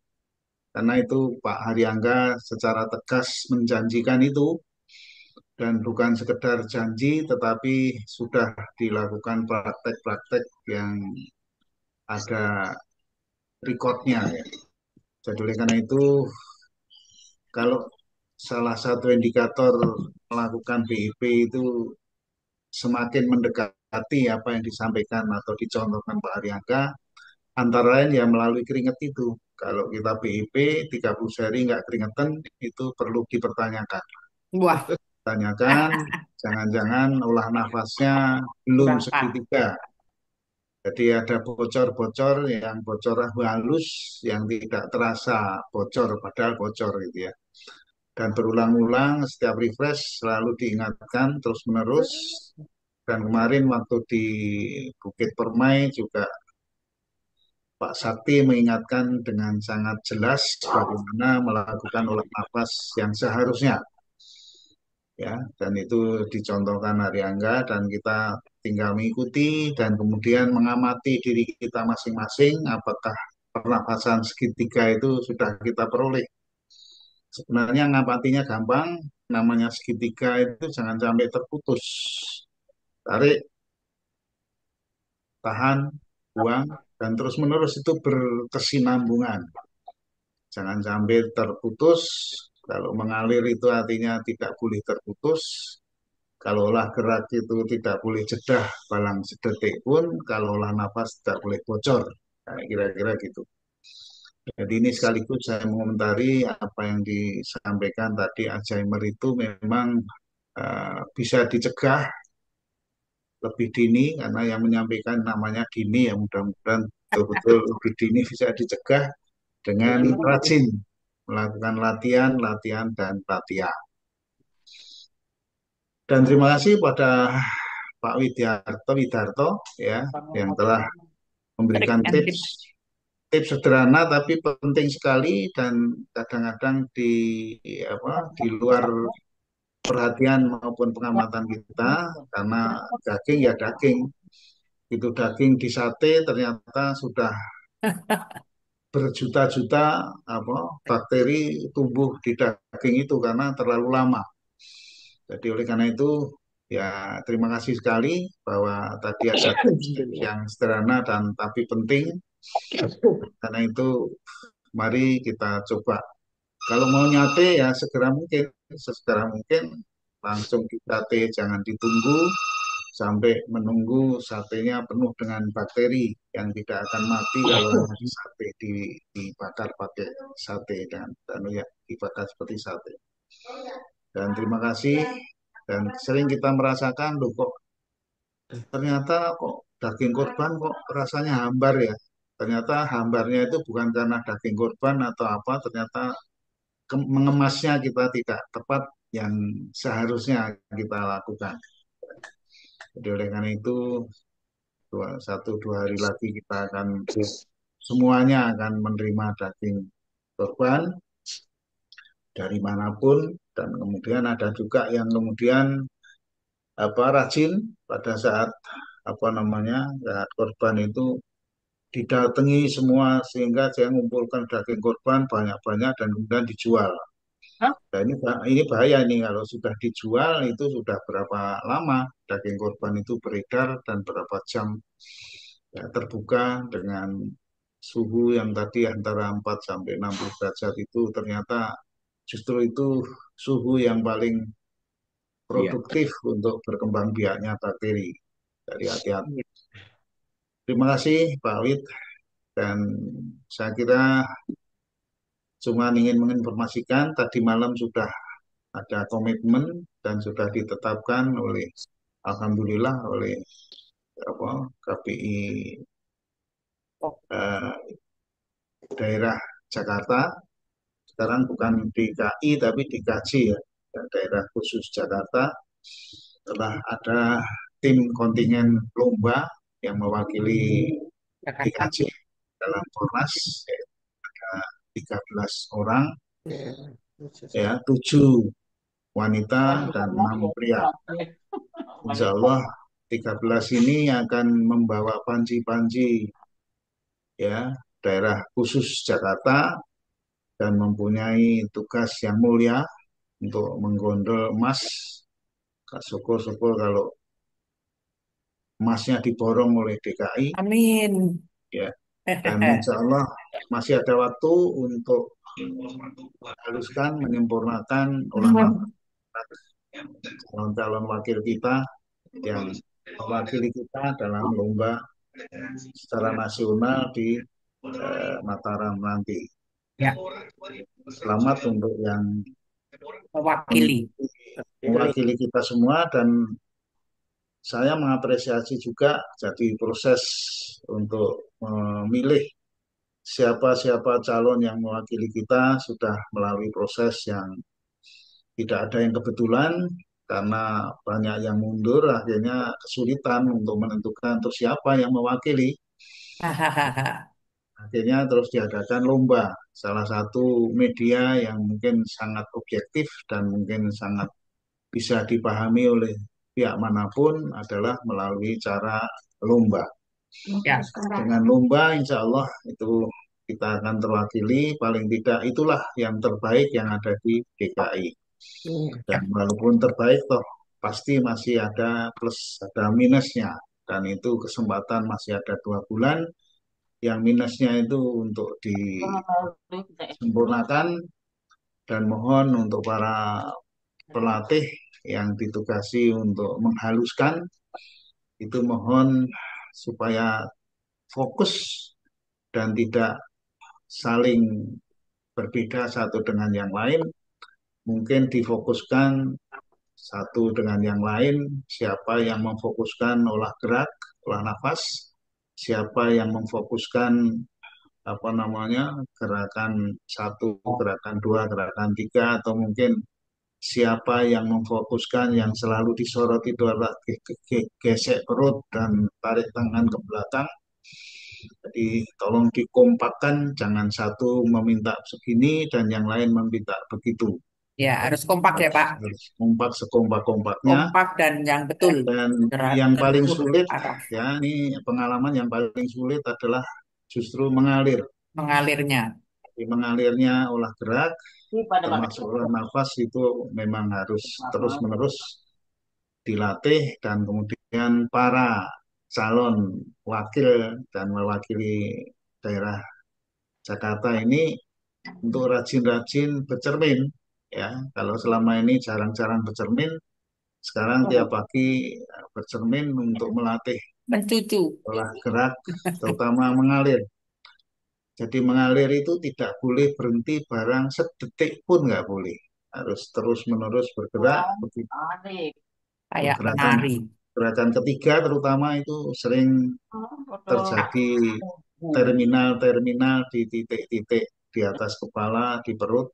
Karena itu Pak Haryangga secara tegas menjanjikan itu dan bukan sekedar janji tetapi sudah dilakukan praktek-praktek yang ada rekodnya ya. Jadi oleh karena itu kalau salah satu indikator melakukan BIP itu semakin mendekati apa yang disampaikan atau dicontohkan Pak Haryangga, antara lain ya melalui keringat itu. Kalau kita BIP 30 seri nggak keringetan, itu perlu dipertanyakan. Wah, Tanyakan, jangan-jangan olah nafasnya belum kurang pas. segitiga. Jadi ada bocor-bocor yang bocor halus, yang tidak terasa bocor, padahal bocor gitu ya. Dan berulang-ulang setiap refresh selalu diingatkan terus-menerus. Dan kemarin waktu di Bukit Permai juga Pak Sakti mengingatkan dengan sangat jelas bagaimana melakukan olah nafas yang seharusnya. Ya, dan itu dicontohkan Haryangga dan kita tinggal mengikuti dan kemudian mengamati diri kita masing-masing apakah pernafasan segitiga itu sudah kita peroleh. Sebenarnya ngamatinya gampang, namanya segitiga itu jangan sampai terputus. Tarik, tahan, buang, dan terus-menerus itu berkesinambungan. Jangan sampai terputus. Kalau mengalir itu artinya tidak boleh terputus. Kalau olah gerak itu tidak boleh jedah balang sedetik pun. Kalau olah nafas tidak boleh bocor. Nah, kira-kira gitu. Jadi ini sekaligus saya mengomentari apa yang disampaikan tadi Alzheimer itu memang bisa dicegah lebih dini karena yang menyampaikan namanya dini ya mudah-mudahan betul-betul lebih dini bisa dicegah dengan rajin melakukan latihan, latihan, dan latihan. Dan terima kasih pada Pak Widarto ya yang telah memberikan tips sederhana tapi penting sekali dan kadang-kadang di luar perhatian maupun pengamatan kita karena daging ya daging itu daging di sate ternyata sudah berjuta-juta bakteri tumbuh di daging itu karena terlalu lama. Jadi oleh karena itu ya terima kasih sekali bahwa tadi ada yang sederhana dan tapi penting. Karena itu mari kita coba kalau mau nyate ya segera mungkin, sesegera mungkin langsung disate, jangan ditunggu sampai menunggu satenya penuh dengan bakteri yang tidak akan mati kalau hanya di sate, dibakar pakai sate dan ya dibakar seperti sate. Dan terima kasih. Dan sering kita merasakan, loh kok ternyata kok daging korban kok rasanya hambar ya. Ternyata hambarnya itu bukan karena daging korban atau apa, ternyata mengemasnya kita tidak tepat yang seharusnya kita lakukan. Jadi oleh karena itu, satu dua hari lagi kita akan semuanya akan menerima daging korban dari manapun, dan kemudian ada juga yang kemudian rajin pada saat saat korban itu didatangi semua sehingga saya mengumpulkan daging korban banyak-banyak dan kemudian dijual. Hah? Nah, ini bahaya nih kalau sudah dijual itu sudah berapa lama daging korban itu beredar dan berapa jam ya, terbuka dengan suhu yang tadi antara 4 sampai 60 derajat itu ternyata justru itu suhu yang paling Iya. produktif untuk berkembang biaknya bakteri. Jadi hati-hati. Terima kasih Pak Wid, dan saya kira cuma ingin menginformasikan tadi malam sudah ada komitmen dan sudah ditetapkan oleh Alhamdulillah oleh KPI eh, daerah Jakarta. Sekarang bukan DKI tapi DKJ ya, dan daerah khusus Jakarta. Telah ada tim kontingen lomba yang mewakili Jakarta. DKJ dalam Kornas, ada 13 orang, ya 7 wanita dan 6 pria. Insya Allah 13 ini akan membawa panji-panji ya daerah khusus Jakarta dan mempunyai tugas yang mulia untuk menggondol emas. Syukur-syukur kalau emasnya diborong oleh DKI Amin. ya, dan insya Allah masih ada waktu untuk menghaluskan, menyempurnakan olah calon-calon wakil kita yang mewakili kita dalam lomba secara nasional di Mataram nanti. Ya, Selamat untuk yang mewakili. mewakili kita semua, dan saya mengapresiasi juga jadi proses untuk memilih siapa-siapa calon yang mewakili kita sudah melalui proses yang tidak ada yang kebetulan, karena banyak yang mundur akhirnya kesulitan untuk menentukan terus siapa yang mewakili. Hahaha. Akhirnya terus diadakan lomba. Salah satu media yang mungkin sangat objektif dan mungkin sangat bisa dipahami oleh pihak manapun adalah melalui cara lomba. Ya, Dengan lomba insya Allah itu kita akan terwakili, paling tidak itulah yang terbaik yang ada di DKI. Dan walaupun terbaik toh pasti masih ada plus ada minusnya, dan itu kesempatan masih ada 2 bulan. Yang minusnya itu untuk disempurnakan, dan mohon untuk para pelatih yang ditugasi untuk menghaluskan itu mohon supaya fokus dan tidak saling berbeda satu dengan yang lain. Mungkin difokuskan satu dengan yang lain, siapa yang memfokuskan olah gerak, olah nafas, siapa yang memfokuskan gerakan 1, gerakan 2, gerakan 3, atau mungkin siapa yang memfokuskan yang selalu disorot itu adalah gesek perut dan tarik tangan ke belakang. Jadi tolong dikompakkan, jangan satu meminta segini dan yang lain meminta begitu. ya harus kompak ya Pak. Harus kompak sekompak-kompaknya. Kompak dan yang betul. Dan Gerak yang paling seluruh sulit arah ya, ini pengalaman yang paling sulit adalah justru mengalir. mengalirnya. Di mengalirnya olah gerak Ini pada termasuk olah nafas itu memang harus terus-menerus dilatih, dan kemudian para calon wakil dan mewakili daerah Jakarta ini untuk rajin-rajin bercermin ya. Kalau selama ini jarang-jarang bercermin, sekarang tiap pagi bercermin untuk melatih Mencucu. olah gerak, terutama mengalir. Jadi mengalir itu tidak boleh berhenti barang sedetik pun nggak boleh. Harus terus-menerus bergerak. Adik. Kayak Gerakan menari. gerakan ketiga terutama itu sering terjadi terminal-terminal di titik-titik di atas kepala, di perut.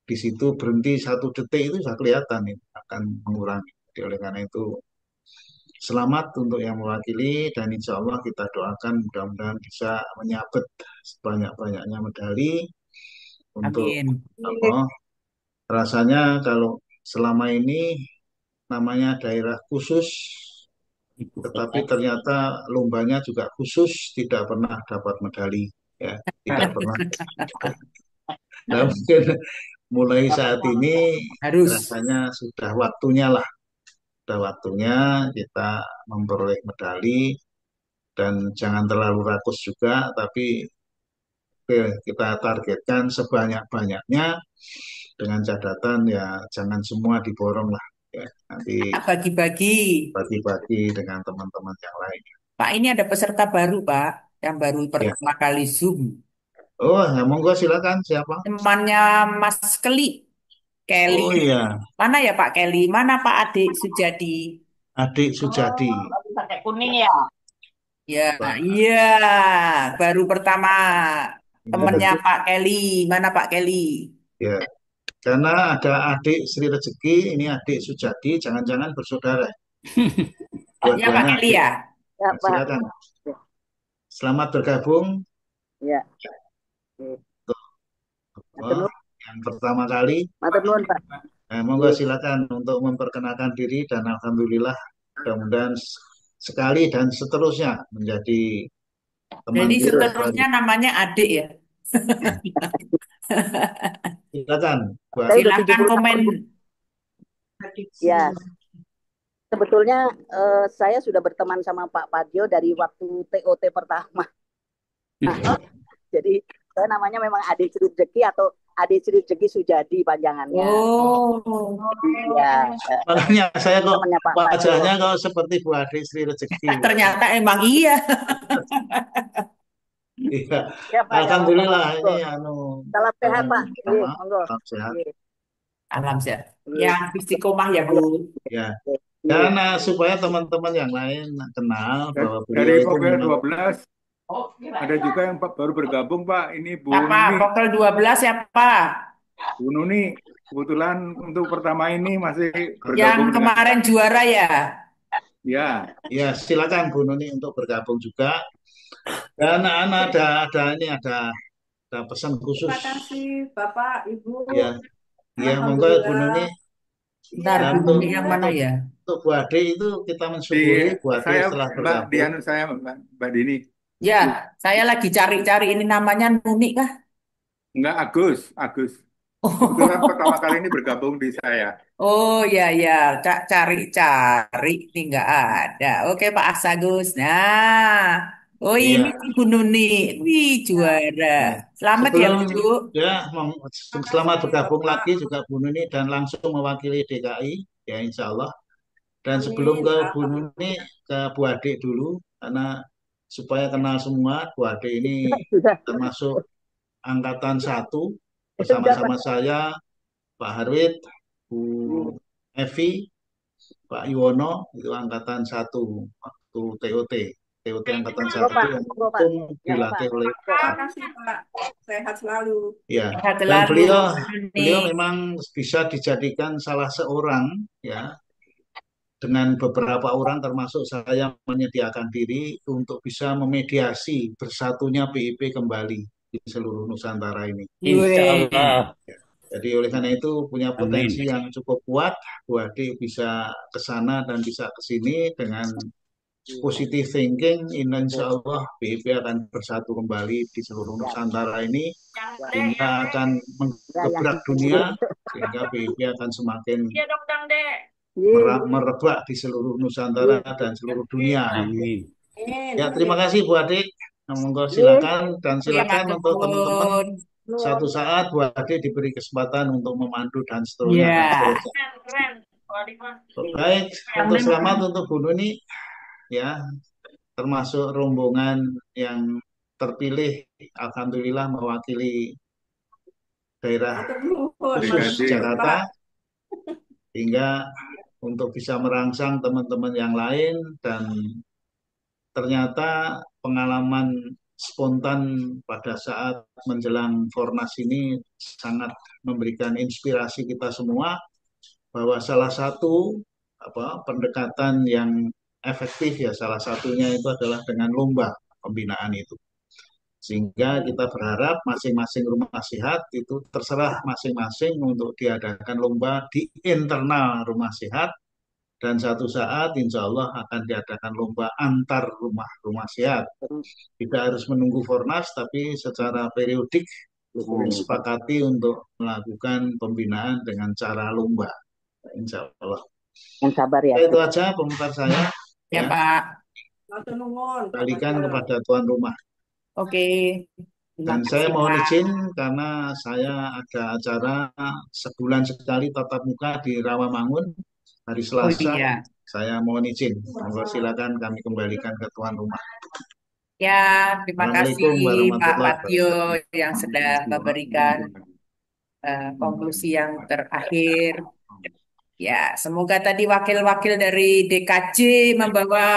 Di situ berhenti 1 detik itu sudah kelihatan itu akan mengurangi. Jadi oleh karena itu selamat untuk yang mewakili dan insya Allah kita doakan mudah-mudahan bisa menyabet sebanyak-banyaknya medali untuk Amin. apa? Rasanya kalau selama ini namanya daerah khusus, tetapi ternyata lombanya juga khusus, tidak pernah dapat medali, ya, tidak pernah. Nah, mungkin mulai saat ini Harus. rasanya sudah waktunya lah, sudah waktunya kita memperoleh medali dan jangan terlalu rakus juga, tapi kita targetkan sebanyak-banyaknya dengan catatan ya jangan semua diborong lah, ya, nanti Bagi-bagi. bagi-bagi dengan teman-teman yang lain. Pak, ini ada peserta baru, Pak. Yang baru Ya. pertama kali Zoom. Oh, ya monggo silakan siapa? Temannya Mas Kelly. Oh iya, Mana ya Pak Kelly? Mana Pak Adik Sujadi? Adik Sujadi. Pakai kuning ya. Ya, Pak. iya. Baru pertama temennya Ya, Pak Kelly. Mana Pak Kelly? ya. Karena ada adik Sri Rezeki, ini adik Sujadi, jangan-jangan bersaudara. Ya Pak Dua-duanya Kelly adik. ya? Ya, Nah, Pak. silakan. Selamat bergabung Ya. untuk Matur nuwun. yang pertama kali. Matur nuwun, Pak. Monggo silakan untuk memperkenalkan diri dan alhamdulillah mudah-mudahan sekali dan seterusnya menjadi teman Jadi kita baru. seterusnya namanya Adik ya. Silakan, Bu Saya Adik. udah Silakan 70 komen. tahun. Ya, sebetulnya saya sudah berteman sama Pak Padio dari waktu TOT pertama. Nah, jadi saya namanya memang Adik Sri Rezeki atau Adik Sri Rezeki Sujadi panjangannya. Oh, Ya, Makanya saya kok temannya Pak Padio. wajahnya kok seperti Bu Adik Sri Rezeki. ternyata emang iya. Iya. Ya, Pak. Alhamdulillah Ya, ini salam sehat, Pak. pertama, Iya, monggo. salam sehat. Iya, Alam sehat. iya. Yang istiqomah ya Bu. Ya. Iya. Dan supaya teman-teman yang lain kenal bahwa beliau Dari itu Pokel memang 12 ada juga yang baru bergabung Pak. Ini Bu Siapa? Nuni. Pokel 12 siapa? Bu Nuni kebetulan untuk pertama ini masih Yang bergabung dengan kemarin juara ya? ya. ya silakan Bu Nuni untuk bergabung juga. Dan ada pesan khusus. Terima kasih Bapak, Ibu. Ya, ya monggo Bu Nuni. Ntar Dan Bu Nuni yang mana ya? untuk Bu Ade itu kita Di mensyukuri Bu Ade saya setelah Mbak bergabung. Dianu saya Mbak Dini. Ya, saya lagi cari-cari ini namanya Nuni kah? Enggak Agus. Kebetulan pertama kali ini bergabung di saya. Oh ya ya, cari-cari ini nggak ada. Oke Pak Asagus. Nah, oh ini Iya. Bu Nuni, wih juara. Selamat ya Sebelum Bu. ya selamat bergabung lagi juga Bu Nuni dan langsung mewakili DKI ya insya Allah. Dan sebelum ke Bu Nuni ke Bu Ade dulu karena supaya kenal semua Bu Ade ini termasuk angkatan 1 bersama-sama saya, Pak Harwit, Bu Evi, Pak Iwono itu angkatan 1 waktu TOT angkatan 1 yang langsung dilatih oleh Terima kasih Pak. Sehat selalu. ya. Sehat Dan selalu, beliau Bu Nuni. beliau memang bisa dijadikan salah seorang ya dengan beberapa orang termasuk saya menyediakan diri untuk bisa memediasi bersatunya PIP kembali di seluruh Nusantara ini. Insya Allah. Jadi oleh karena itu punya potensi yang cukup kuat, Bu Ade bisa ke sana dan bisa ke sini dengan positive thinking, insya Allah PIP akan bersatu kembali di seluruh Nusantara ini, sehingga akan menggebrak dunia, sehingga PIP akan semakin merebak di seluruh Nusantara dan seluruh dunia. Amin. Ya, terima kasih Bu Ade. Monggo silakan dan silakan untuk teman-teman Suatu saat Bu Ade diberi kesempatan untuk memandu dan seterusnya dan Ya, seterusnya. Keren. Baik, untuk keren. selamat untuk Bu Nuni ya, termasuk rombongan yang terpilih, alhamdulillah mewakili daerah Matur nuwun, khusus matur nuwun, Jakarta, Pak. hingga untuk bisa merangsang teman-teman yang lain, dan ternyata pengalaman spontan pada saat menjelang Fornas ini sangat memberikan inspirasi kita semua bahwa salah satu pendekatan yang efektif ya, salah satunya itu adalah dengan lomba pembinaan itu. Sehingga kita berharap masing-masing rumah sehat itu terserah masing-masing untuk diadakan lomba di internal rumah sehat, dan satu saat insya Allah akan diadakan lomba antar rumah sehat. Tidak harus menunggu Fornas, tapi secara periodik disepakati untuk melakukan pembinaan dengan cara lomba. Insya Allah. Yang sabar ya. Itu aja komentar saya. Ya, Ya, Pak. Matur nuwun, Pak kembalikan Bagio. kepada tuan rumah. Oke. Terima Dan saya kasih, mohon Pak. izin karena saya ada acara sebulan sekali tatap muka di Rawamangun hari Oh Selasa. iya. Saya mohon izin. Monggo silakan kami kembalikan ke tuan rumah. Ya, terima kasih Assalamualaikum Pak warahmatullahi Patio wabarakatuh. yang sudah memberikan konklusi yang terakhir. Ya, semoga tadi wakil-wakil dari DKJ membawa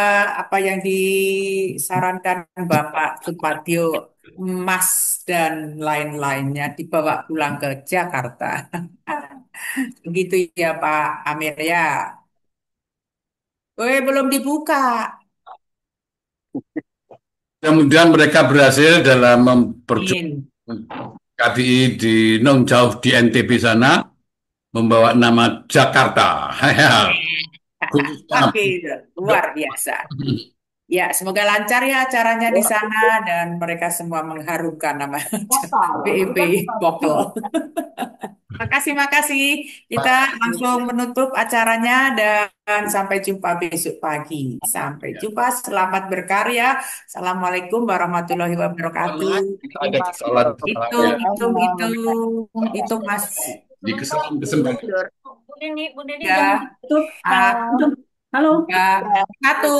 apa yang disarankan Bapak Supardio, emas dan lain-lainnya dibawa pulang ke Jakarta. Begitu ya Pak Amir ya. Belum dibuka. Mudah-mudahan mereka berhasil dalam memperjuangkan Amin. KBI di non jauh di NTB sana, membawa nama Jakarta. Oke, luar biasa. Ya, semoga lancar ya acaranya di sana dan mereka semua mengharumkan nama BEP Bokol. Makasih. Kita langsung menutup acaranya dan sampai jumpa besok pagi. Sampai jumpa, selamat berkarya. Assalamualaikum warahmatullahi wabarakatuh. Ada sholat Itu Mas. di kesempatan. Bu Nini Ya. jangan tutup. Ah, Halo. ya. Satu.